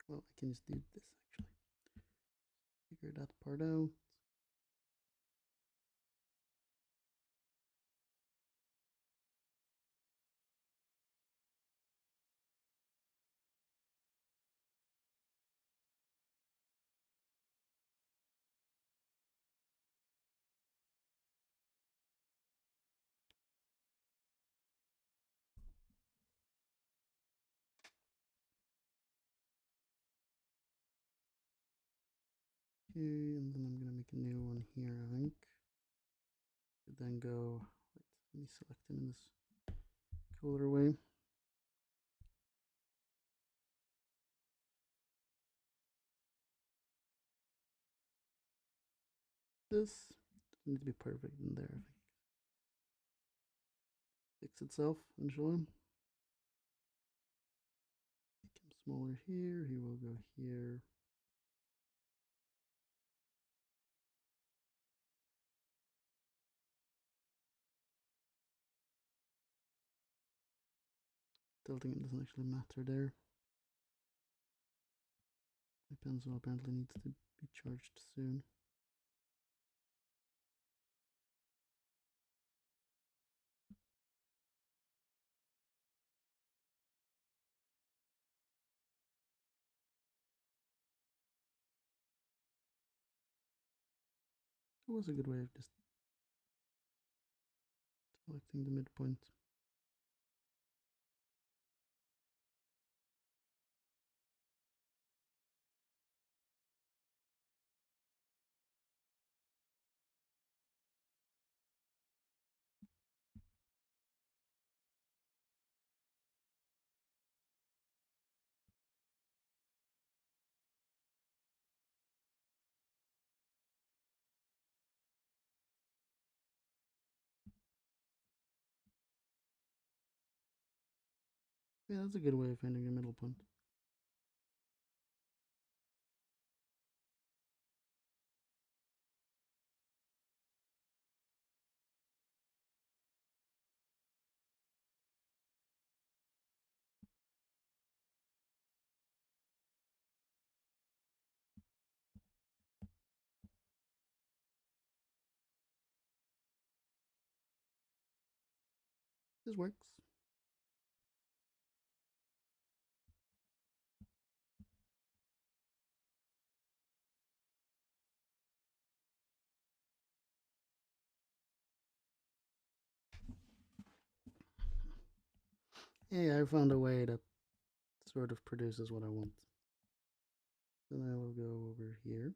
well, I can just do this actually. Figure that part out. Okay, and then I'm gonna make a new one here, I think. Should then go, wait, let me select him in this cooler way. This doesn't need to be perfect in there, I think. Fix itself eventually. Make him smaller here, he will go here. Tilting it doesn't actually matter there. My pencil apparently needs to be charged soon. It was a good way of just selecting the midpoint. Yeah, that's a good way of finding a middle point. This works. Yeah, I found a way that sort of produces what I want. Then I will go over here.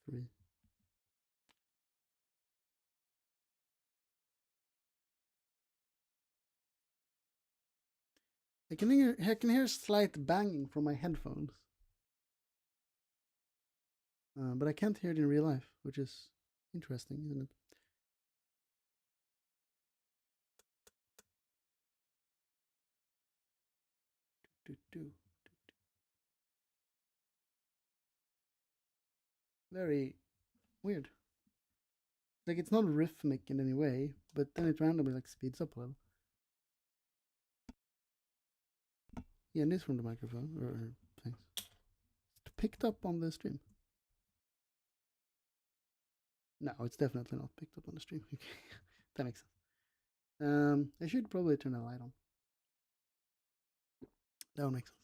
Three. I can hear slight banging from my headphones, but I can't hear it in real life, which is interesting, isn't it? Very weird. Like, it's not rhythmic in any way, but then it randomly like speeds up a little. Yeah, and this from the microphone or things. It's picked up on the stream. No, it's definitely not picked up on the stream. That makes sense. I should probably turn the light on. That would make sense.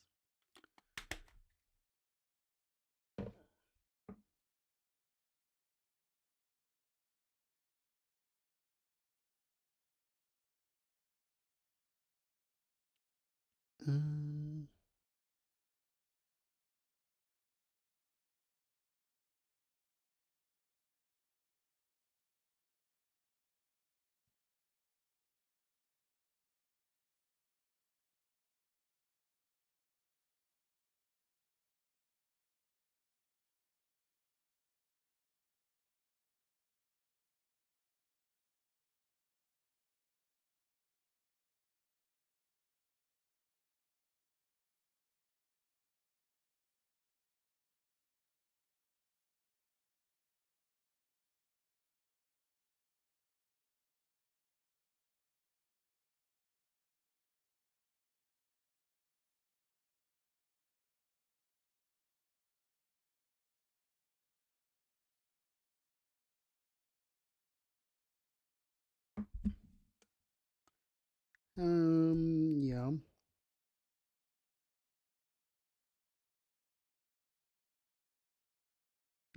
Yeah.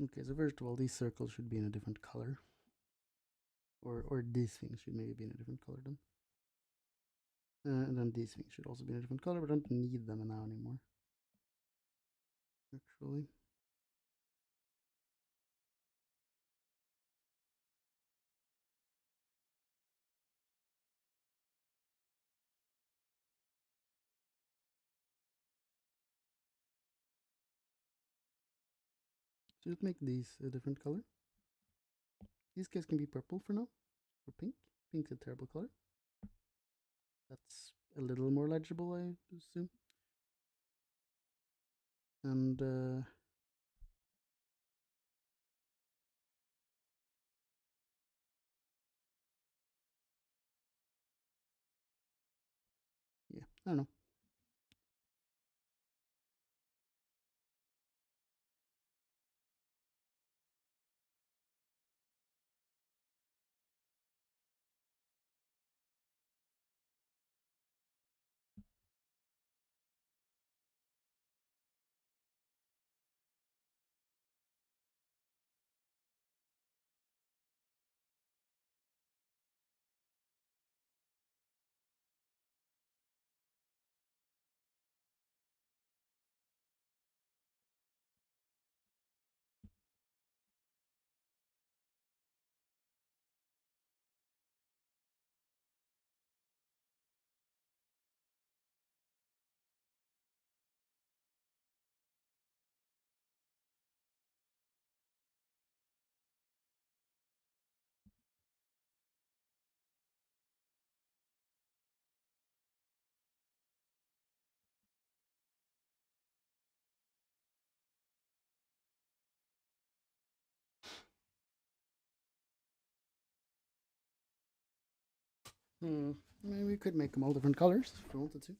Okay, so first of all, these circles should be in a different color. Or these things should maybe be in a different color then. And then these things should also be in a different color, but I don't need them now anymore. Actually. So let's make these a different color. These guys can be purple for now, or pink. Pink's a terrible color. That's a little more legible, I assume. And yeah, I don't know. Maybe we could make them all different colors if we wanted to.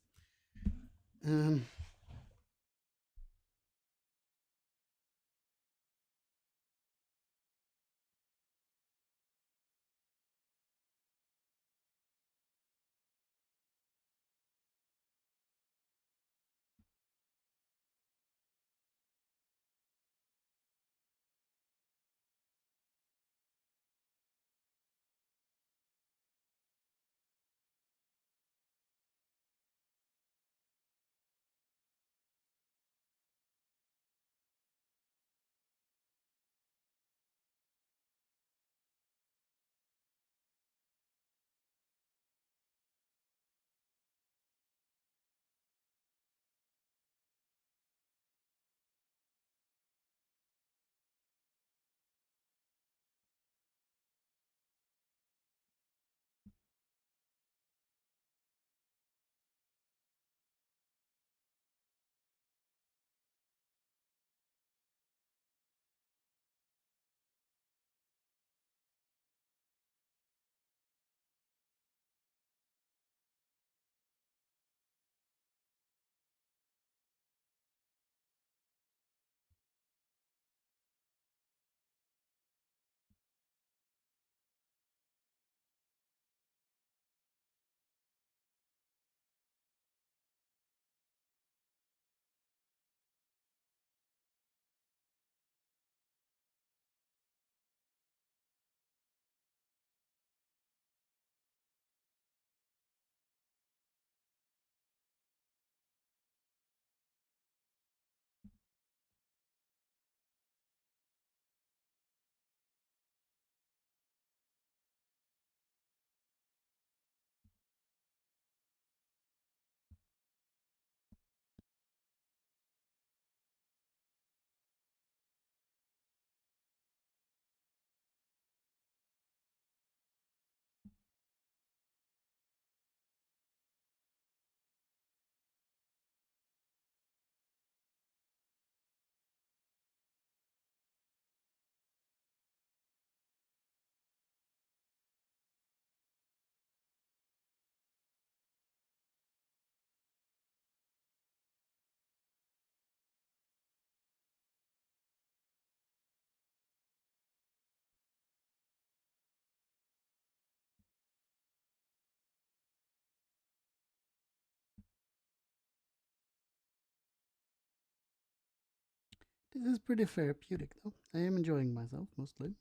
This is pretty therapeutic, though. I am enjoying myself mostly.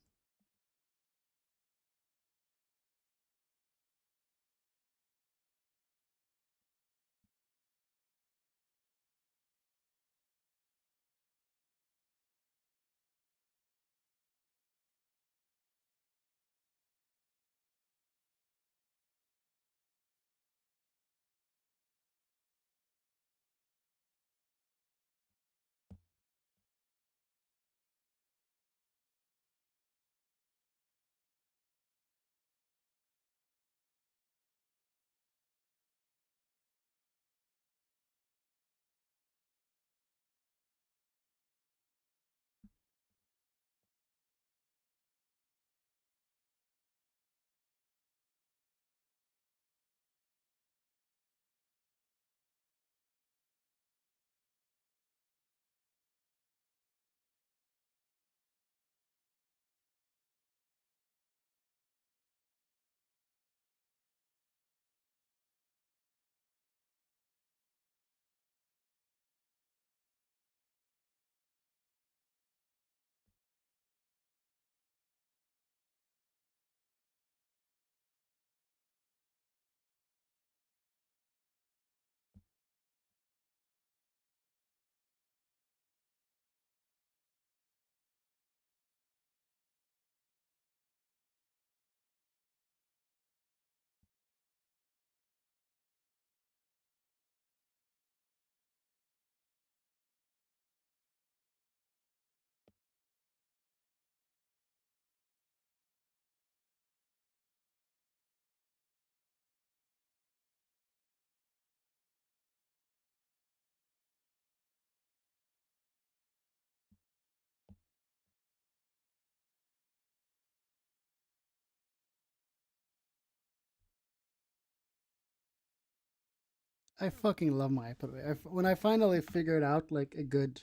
I fucking love my iPad. When I finally figured out like a good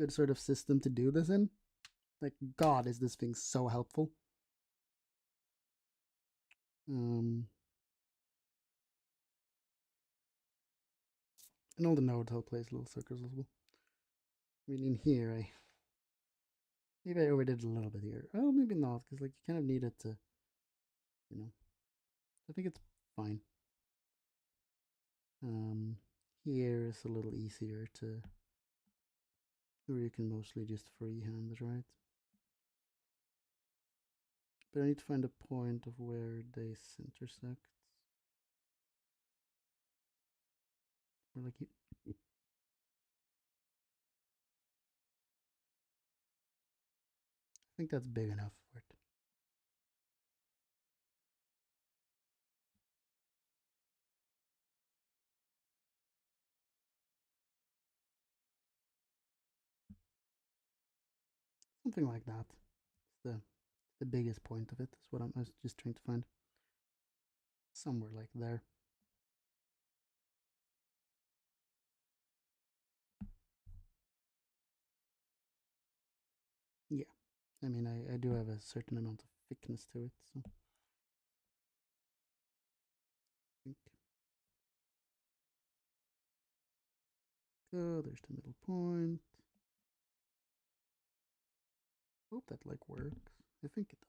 sort of system to do this in, like God, is this thing so helpful. Um, and all the nodes how it plays little circles as well. I mean, in here, maybe I overdid a little bit here. Oh, maybe not, because like you kind of need it to, you know. I think it's fine. Um, Here is a little easier to, where you can mostly just freehand it, right? But I need to find a point of where this intersect. Or like I think that's big enough for it. Something like that. It's the biggest point of it is what I was just trying to find. Somewhere like there. Yeah. I mean, I do have a certain amount of thickness to it, so I think. Oh, there's the middle point. Hope that like works. I think it does.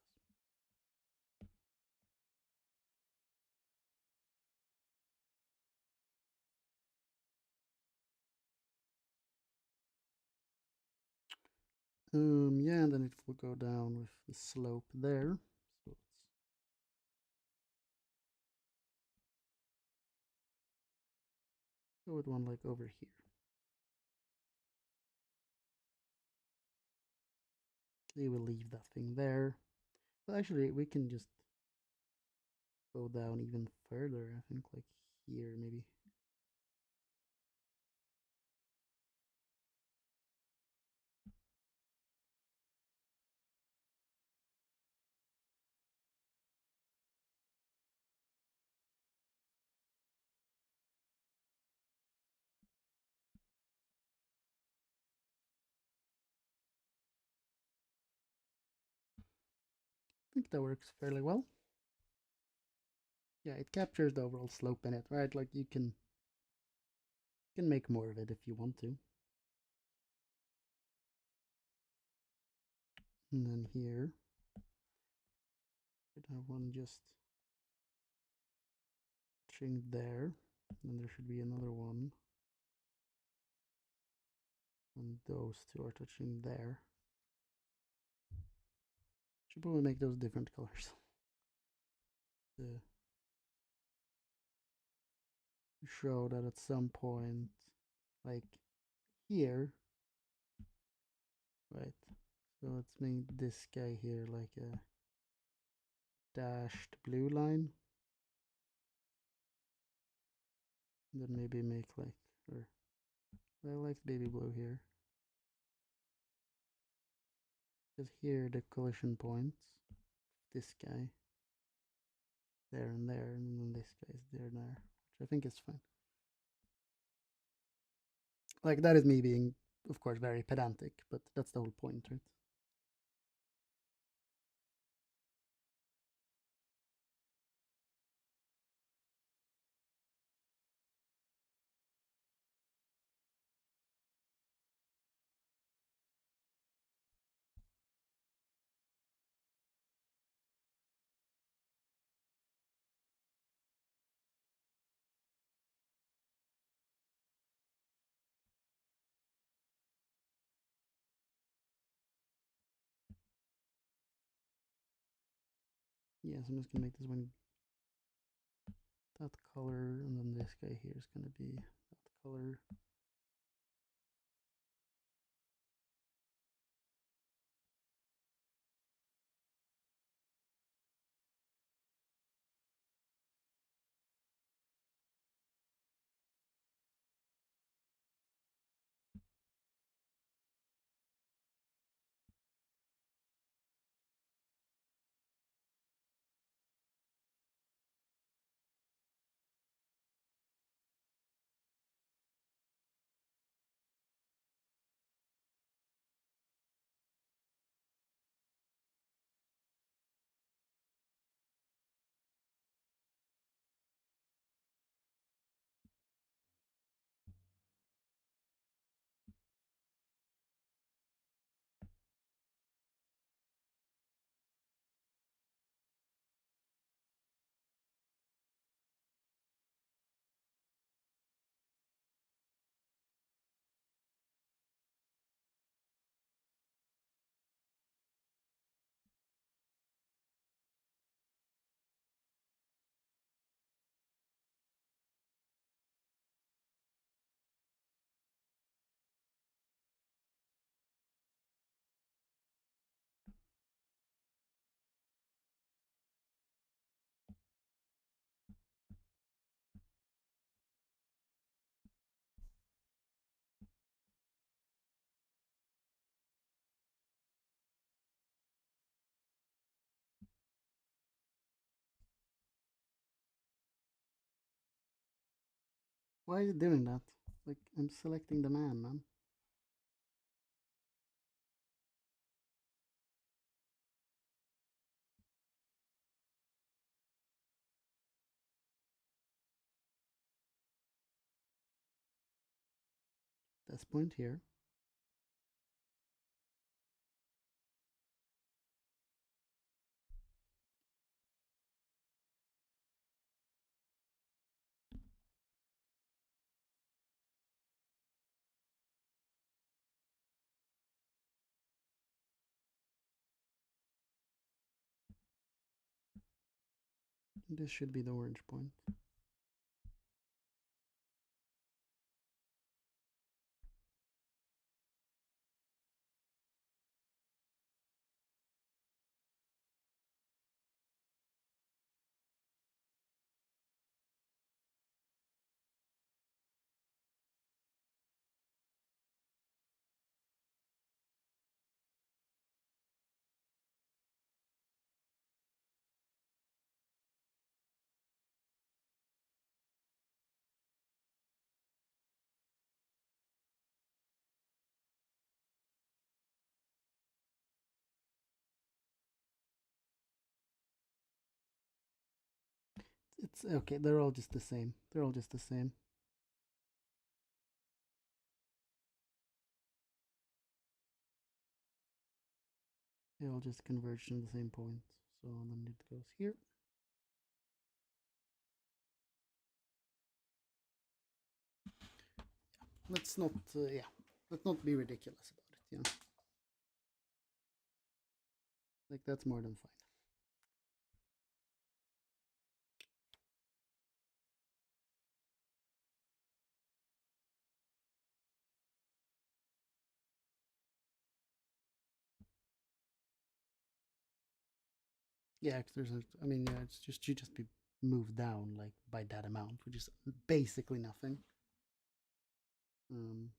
Yeah, and then it will go down with the slope there. So let's go with one like over here. They will leave that thing there. But actually, we can just go down even further. I think like here maybe. I think that works fairly well. Yeah, it captures the overall slope in it, right? Like you can make more of it if you want to. And then here, should have one just touching there. And there should be another one. And those two are touching there. Should probably make those different colors. To show that at some point, like here, right? So let's make this guy here like a dashed blue line. And then maybe make like, or I like baby blue here. Because here the collision points, this guy, there and there, and then this guy's there and there, which I think is fine. Like that is me being, of course, very pedantic, but that's the whole point, right? Yeah, so I'm just gonna make this one that color, and then this guy here is gonna be that color. Why is it doing that? Like, I'm selecting the man. This point here. This should be the orange point. It's okay, they're all just the same. They're all just the same. They all just converge to the same point. So then it goes here. Let's not, let's not be ridiculous about it. Yeah, like that's more than fine. Yeah, cause there's a, I mean, yeah, it's just you just be moved down like by that amount, which is basically nothing. Um,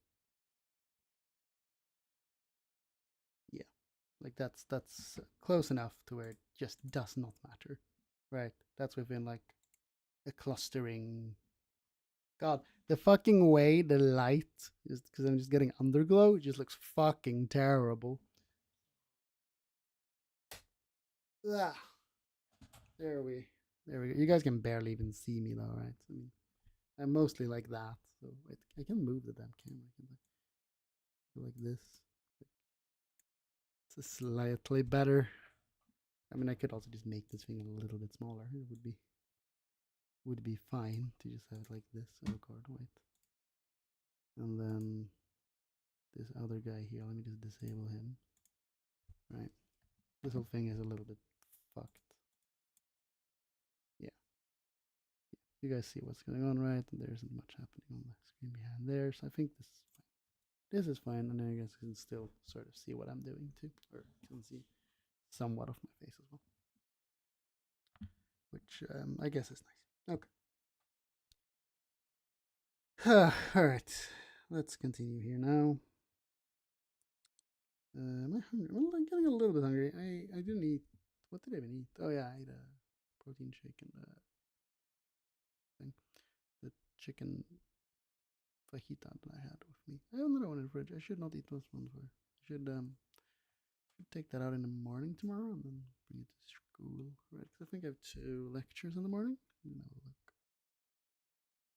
yeah, like that's close enough to where it just does not matter, right? That's within like a clustering. God, the fucking way the light is because I'm just getting underglow. It just looks fucking terrible. Ah, there we, there we go. You guys can barely even see me though, right? I mean, I'm mostly like that, so I can move the damn camera. I can go like this. It's a slightly better. I mean, I could also just make this thing a little bit smaller. It would be fine to just have it like this. Oh god, wait. And then this other guy here. Let me just disable him. Right. This whole thing is a little bit fucked. Yeah. You guys see what's going on, right? And there isn't much happening on the screen behind there. So I think this is fine. This is fine, and then you guys can still sort of see what I'm doing too, or can see somewhat of my face as well, which I guess is nice. Okay. All right, let's continue here now. Am I hungry? Well, I'm getting a little bit hungry. I didn't eat. What did I even eat? Oh yeah, I ate a protein shake and thing, the chicken fajita that I had with me. I have another one in the fridge. I should not eat this one for. I should take that out in the morning tomorrow and then bring it to school. Right? Because I think I have 2 lectures in the morning. Look.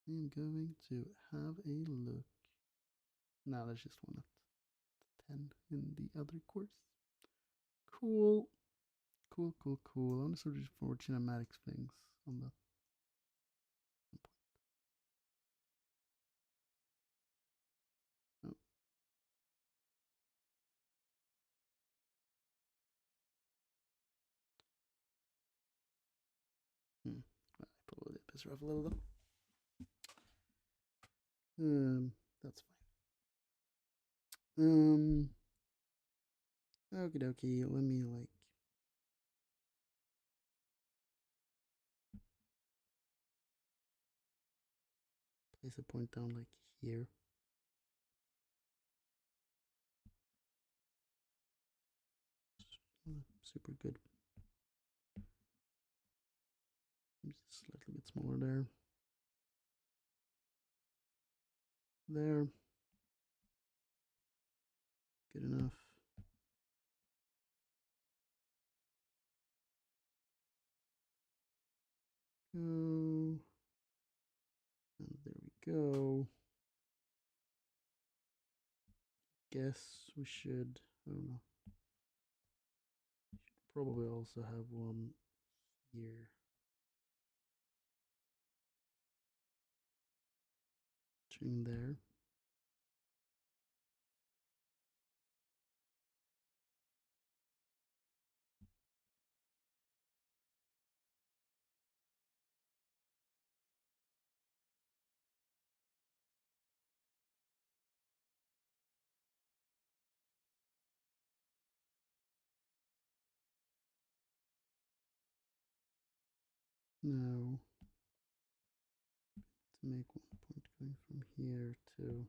I'm going to have a look. No, there's just one at 10 in the other course. Cool. Cool. I want to sort of for kinematics things on that. Oh. I probably did piss her off a little though. That's fine. Okie dokie. Let me like place a point down like here. Super good. Just slightly bit smaller there. There. Good enough. Go. And there we go. Guess we should, I don't know. Should probably also have one here. Between there. Now, to make one point going from here to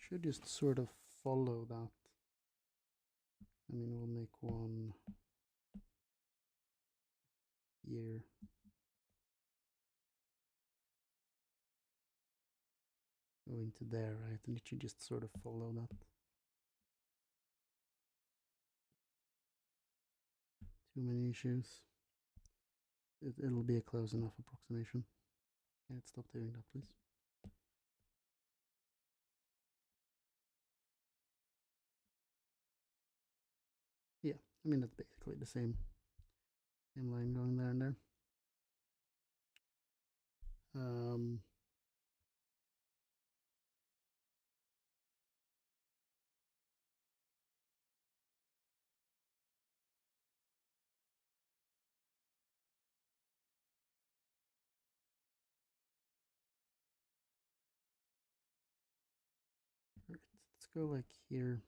should just sort of follow that. I mean, we'll make one here. Going to there, right? And it should just sort of follow that. too many issues. It'll be a close enough approximation. Can it stop doing that, please? Yeah, I mean that's basically the same line going there and there. Um, let's go like here.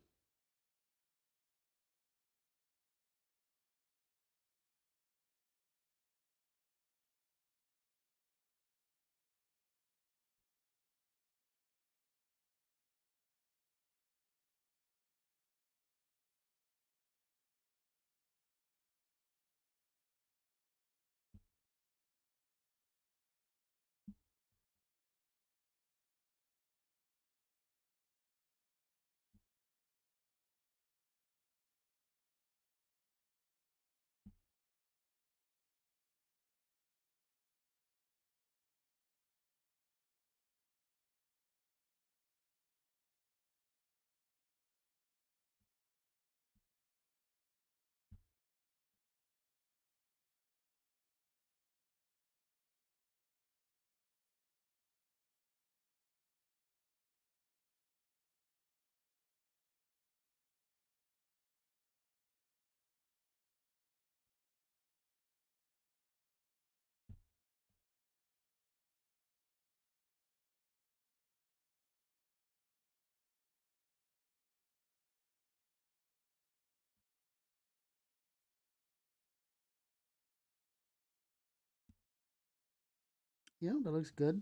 Yeah, that looks good.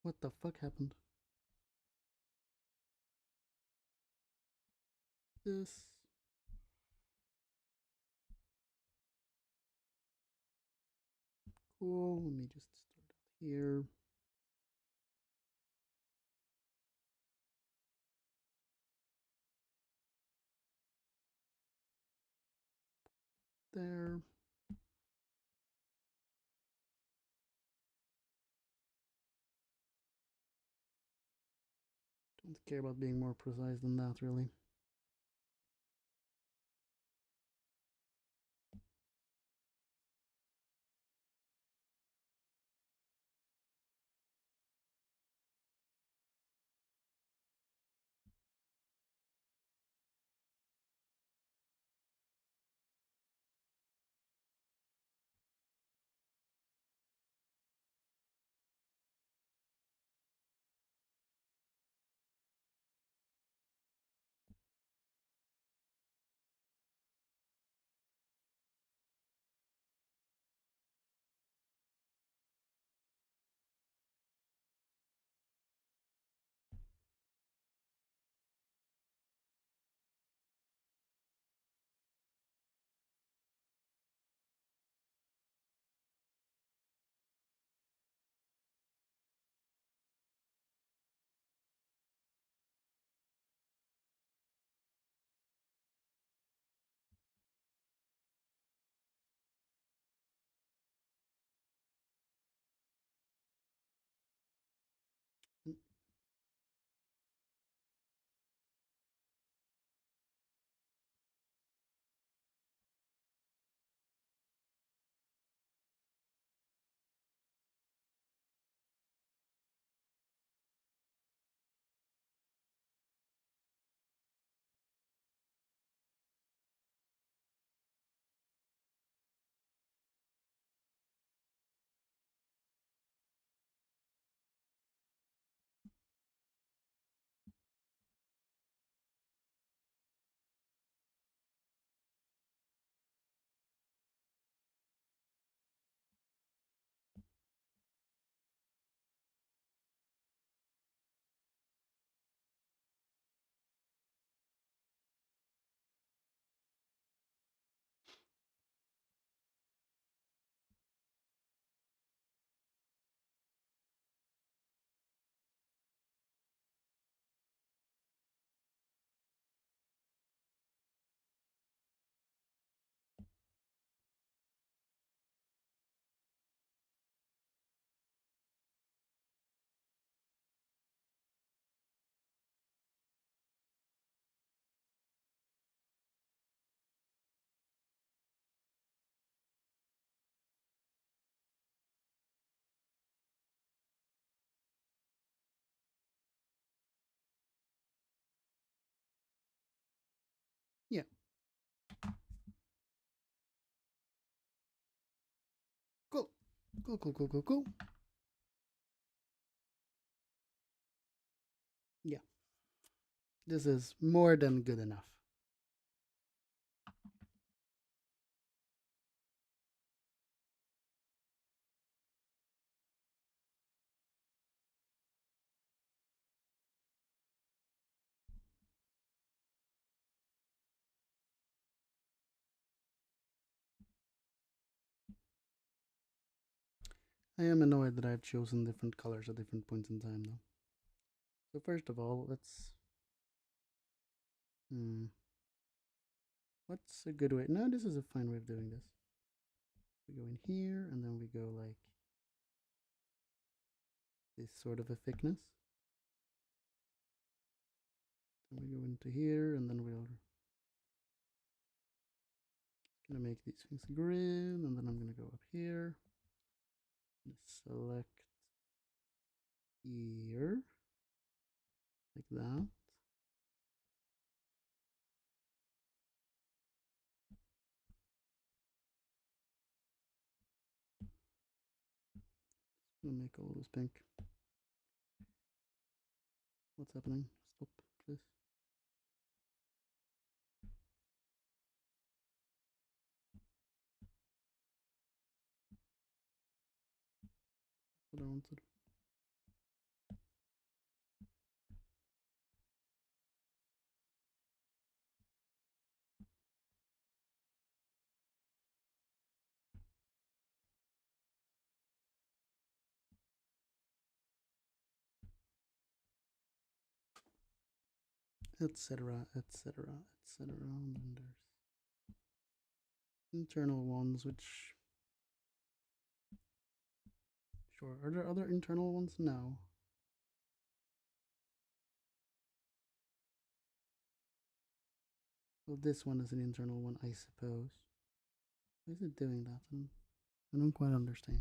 What the fuck happened? This. Cool. Let me just start out here. There. Don't care about being more precise than that, really. Cool, cool, cool, cool, cool. Yeah, this is more than good enough. I am annoyed that I've chosen different colors at different points in time, though. So first of all, let's... What's a good way? No, this is a fine way of doing this. We go in here, and then we go like this sort of a thickness. Then we go into here, and then we're gonna make these things green, and then I'm gonna go up here, select here, like that. I'm gonna make all this pink. What's happening? Stop, please. What I wanted. Etc. etc. etc. And then there's internal ones, which sure. Are there other internal ones? No. Well, this one is an internal one, I suppose. Why is it doing that? I don't quite understand.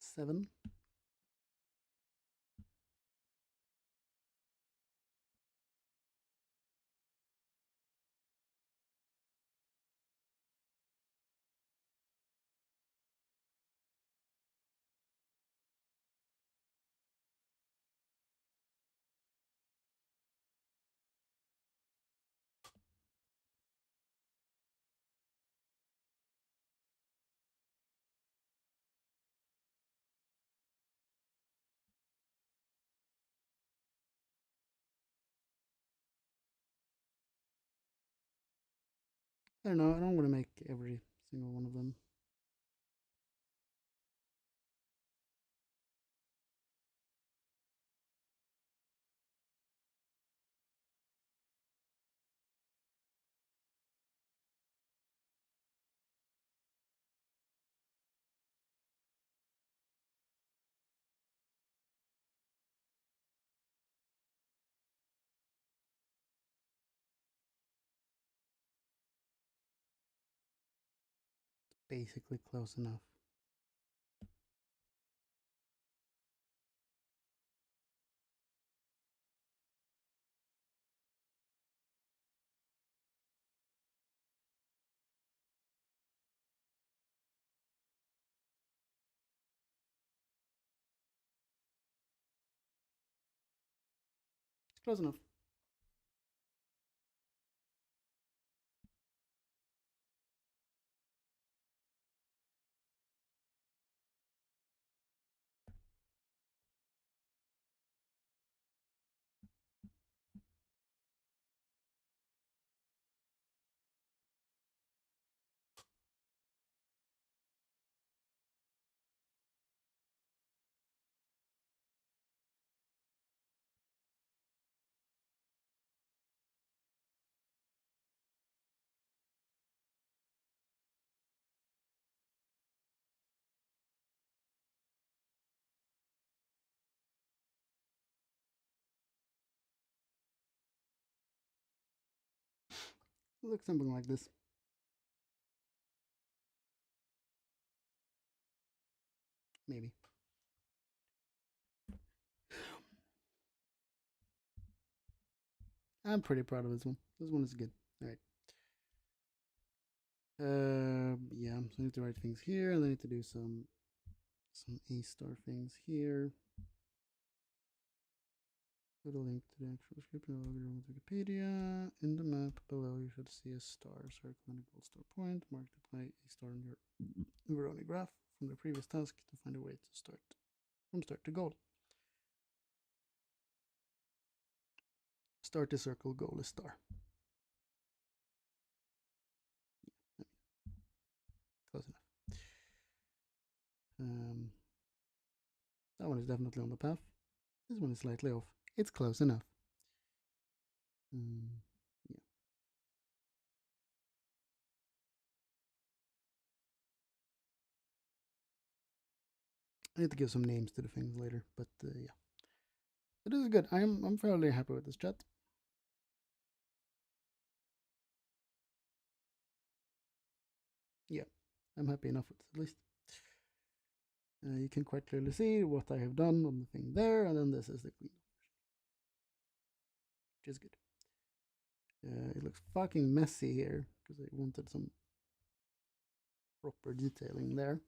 Seven. I don't know. I don't want to make every single one of them. Basically close enough. It's close enough. It looks something like this. Maybe. I'm pretty proud of this one. This one is good. All right. Yeah, so I need to write things here, and I need to do some A-star things here. Put a link to the actual description of Wikipedia. In the map below, you should see a star circle and a gold star point. Mark the play a star in your Veroni graph from the previous task to find a way to start from start to goal. Start the circle, goal is star. Close enough. That one is definitely on the path. This one is slightly off. It's close enough. Yeah. I need to give some names to the things later, but yeah. It is good. I'm fairly happy with this chat. Yeah, I'm happy enough with it at least. You can quite clearly see what I have done on the thing there, and then this is the clean, which is good. It looks fucking messy here because I wanted some proper detailing there,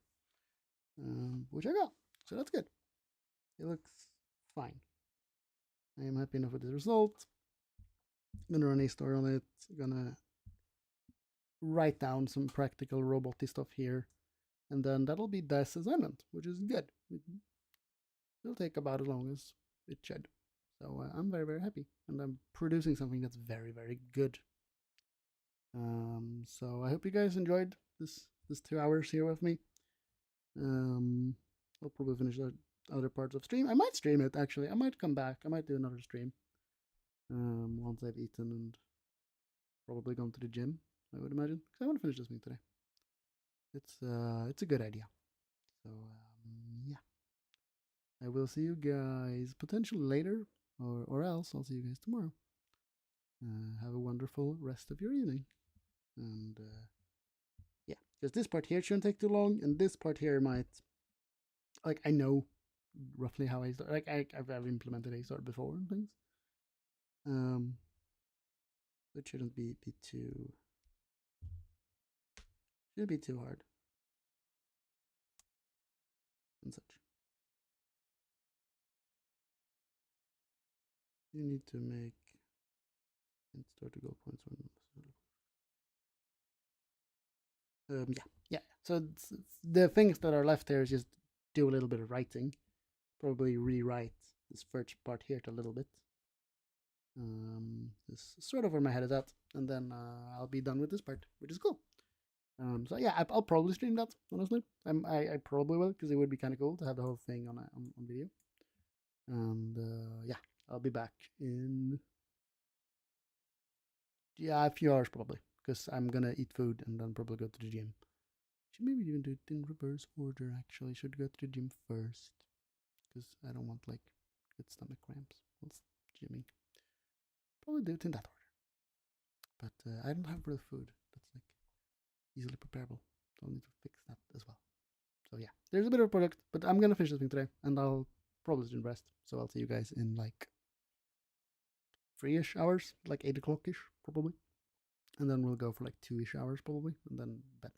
which I got, so that's good. It looks fine. I am happy enough with the result. I'm gonna run a story on it. I'm gonna write down some practical roboty stuff here, and then that'll be this assignment, which is good. It'll take about as long as it should. So I'm very, very happy, and I'm producing something that's very, very good. So I hope you guys enjoyed this 2 hours here with me. I'll probably finish the other parts of stream. I might stream it actually. I might come back. I might do another stream. Once I've eaten and probably gone to the gym, I would imagine, because I want to finish this thing today. It's a good idea. So yeah, I will see you guys potentially later, or else I'll see you guys tomorrow. Have a wonderful rest of your evening, and yeah, because this part here shouldn't take too long, and this part here might, like, I know roughly how I start. Like I've implemented a start before and things. It shouldn't be too hard and such. You need to make and start to go points on. Yeah. So it's the things that are left here is just do a little bit of writing. Probably rewrite this first part here a little bit. This is sort of where my head is at, and then I'll be done with this part, which is cool. So yeah, I'll probably stream that. Honestly, I probably will, because it would be kind of cool to have the whole thing on video. And yeah, I'll be back in a few hours probably, because I'm gonna eat food and then probably go to the gym. Should maybe even do it in reverse order. Actually, should go to the gym first, because I don't want like good stomach cramps whilst gymming. Probably do it in that order. But I don't have real food that's like easily preparable, so I'll need to fix that as well. So yeah, there's a bit of a product, but I'm gonna finish this thing today, and I'll probably do the rest. So I'll see you guys in like 3-ish hours, like 8 o'clock ish probably, and then we'll go for like 2-ish hours probably, and then bedtime.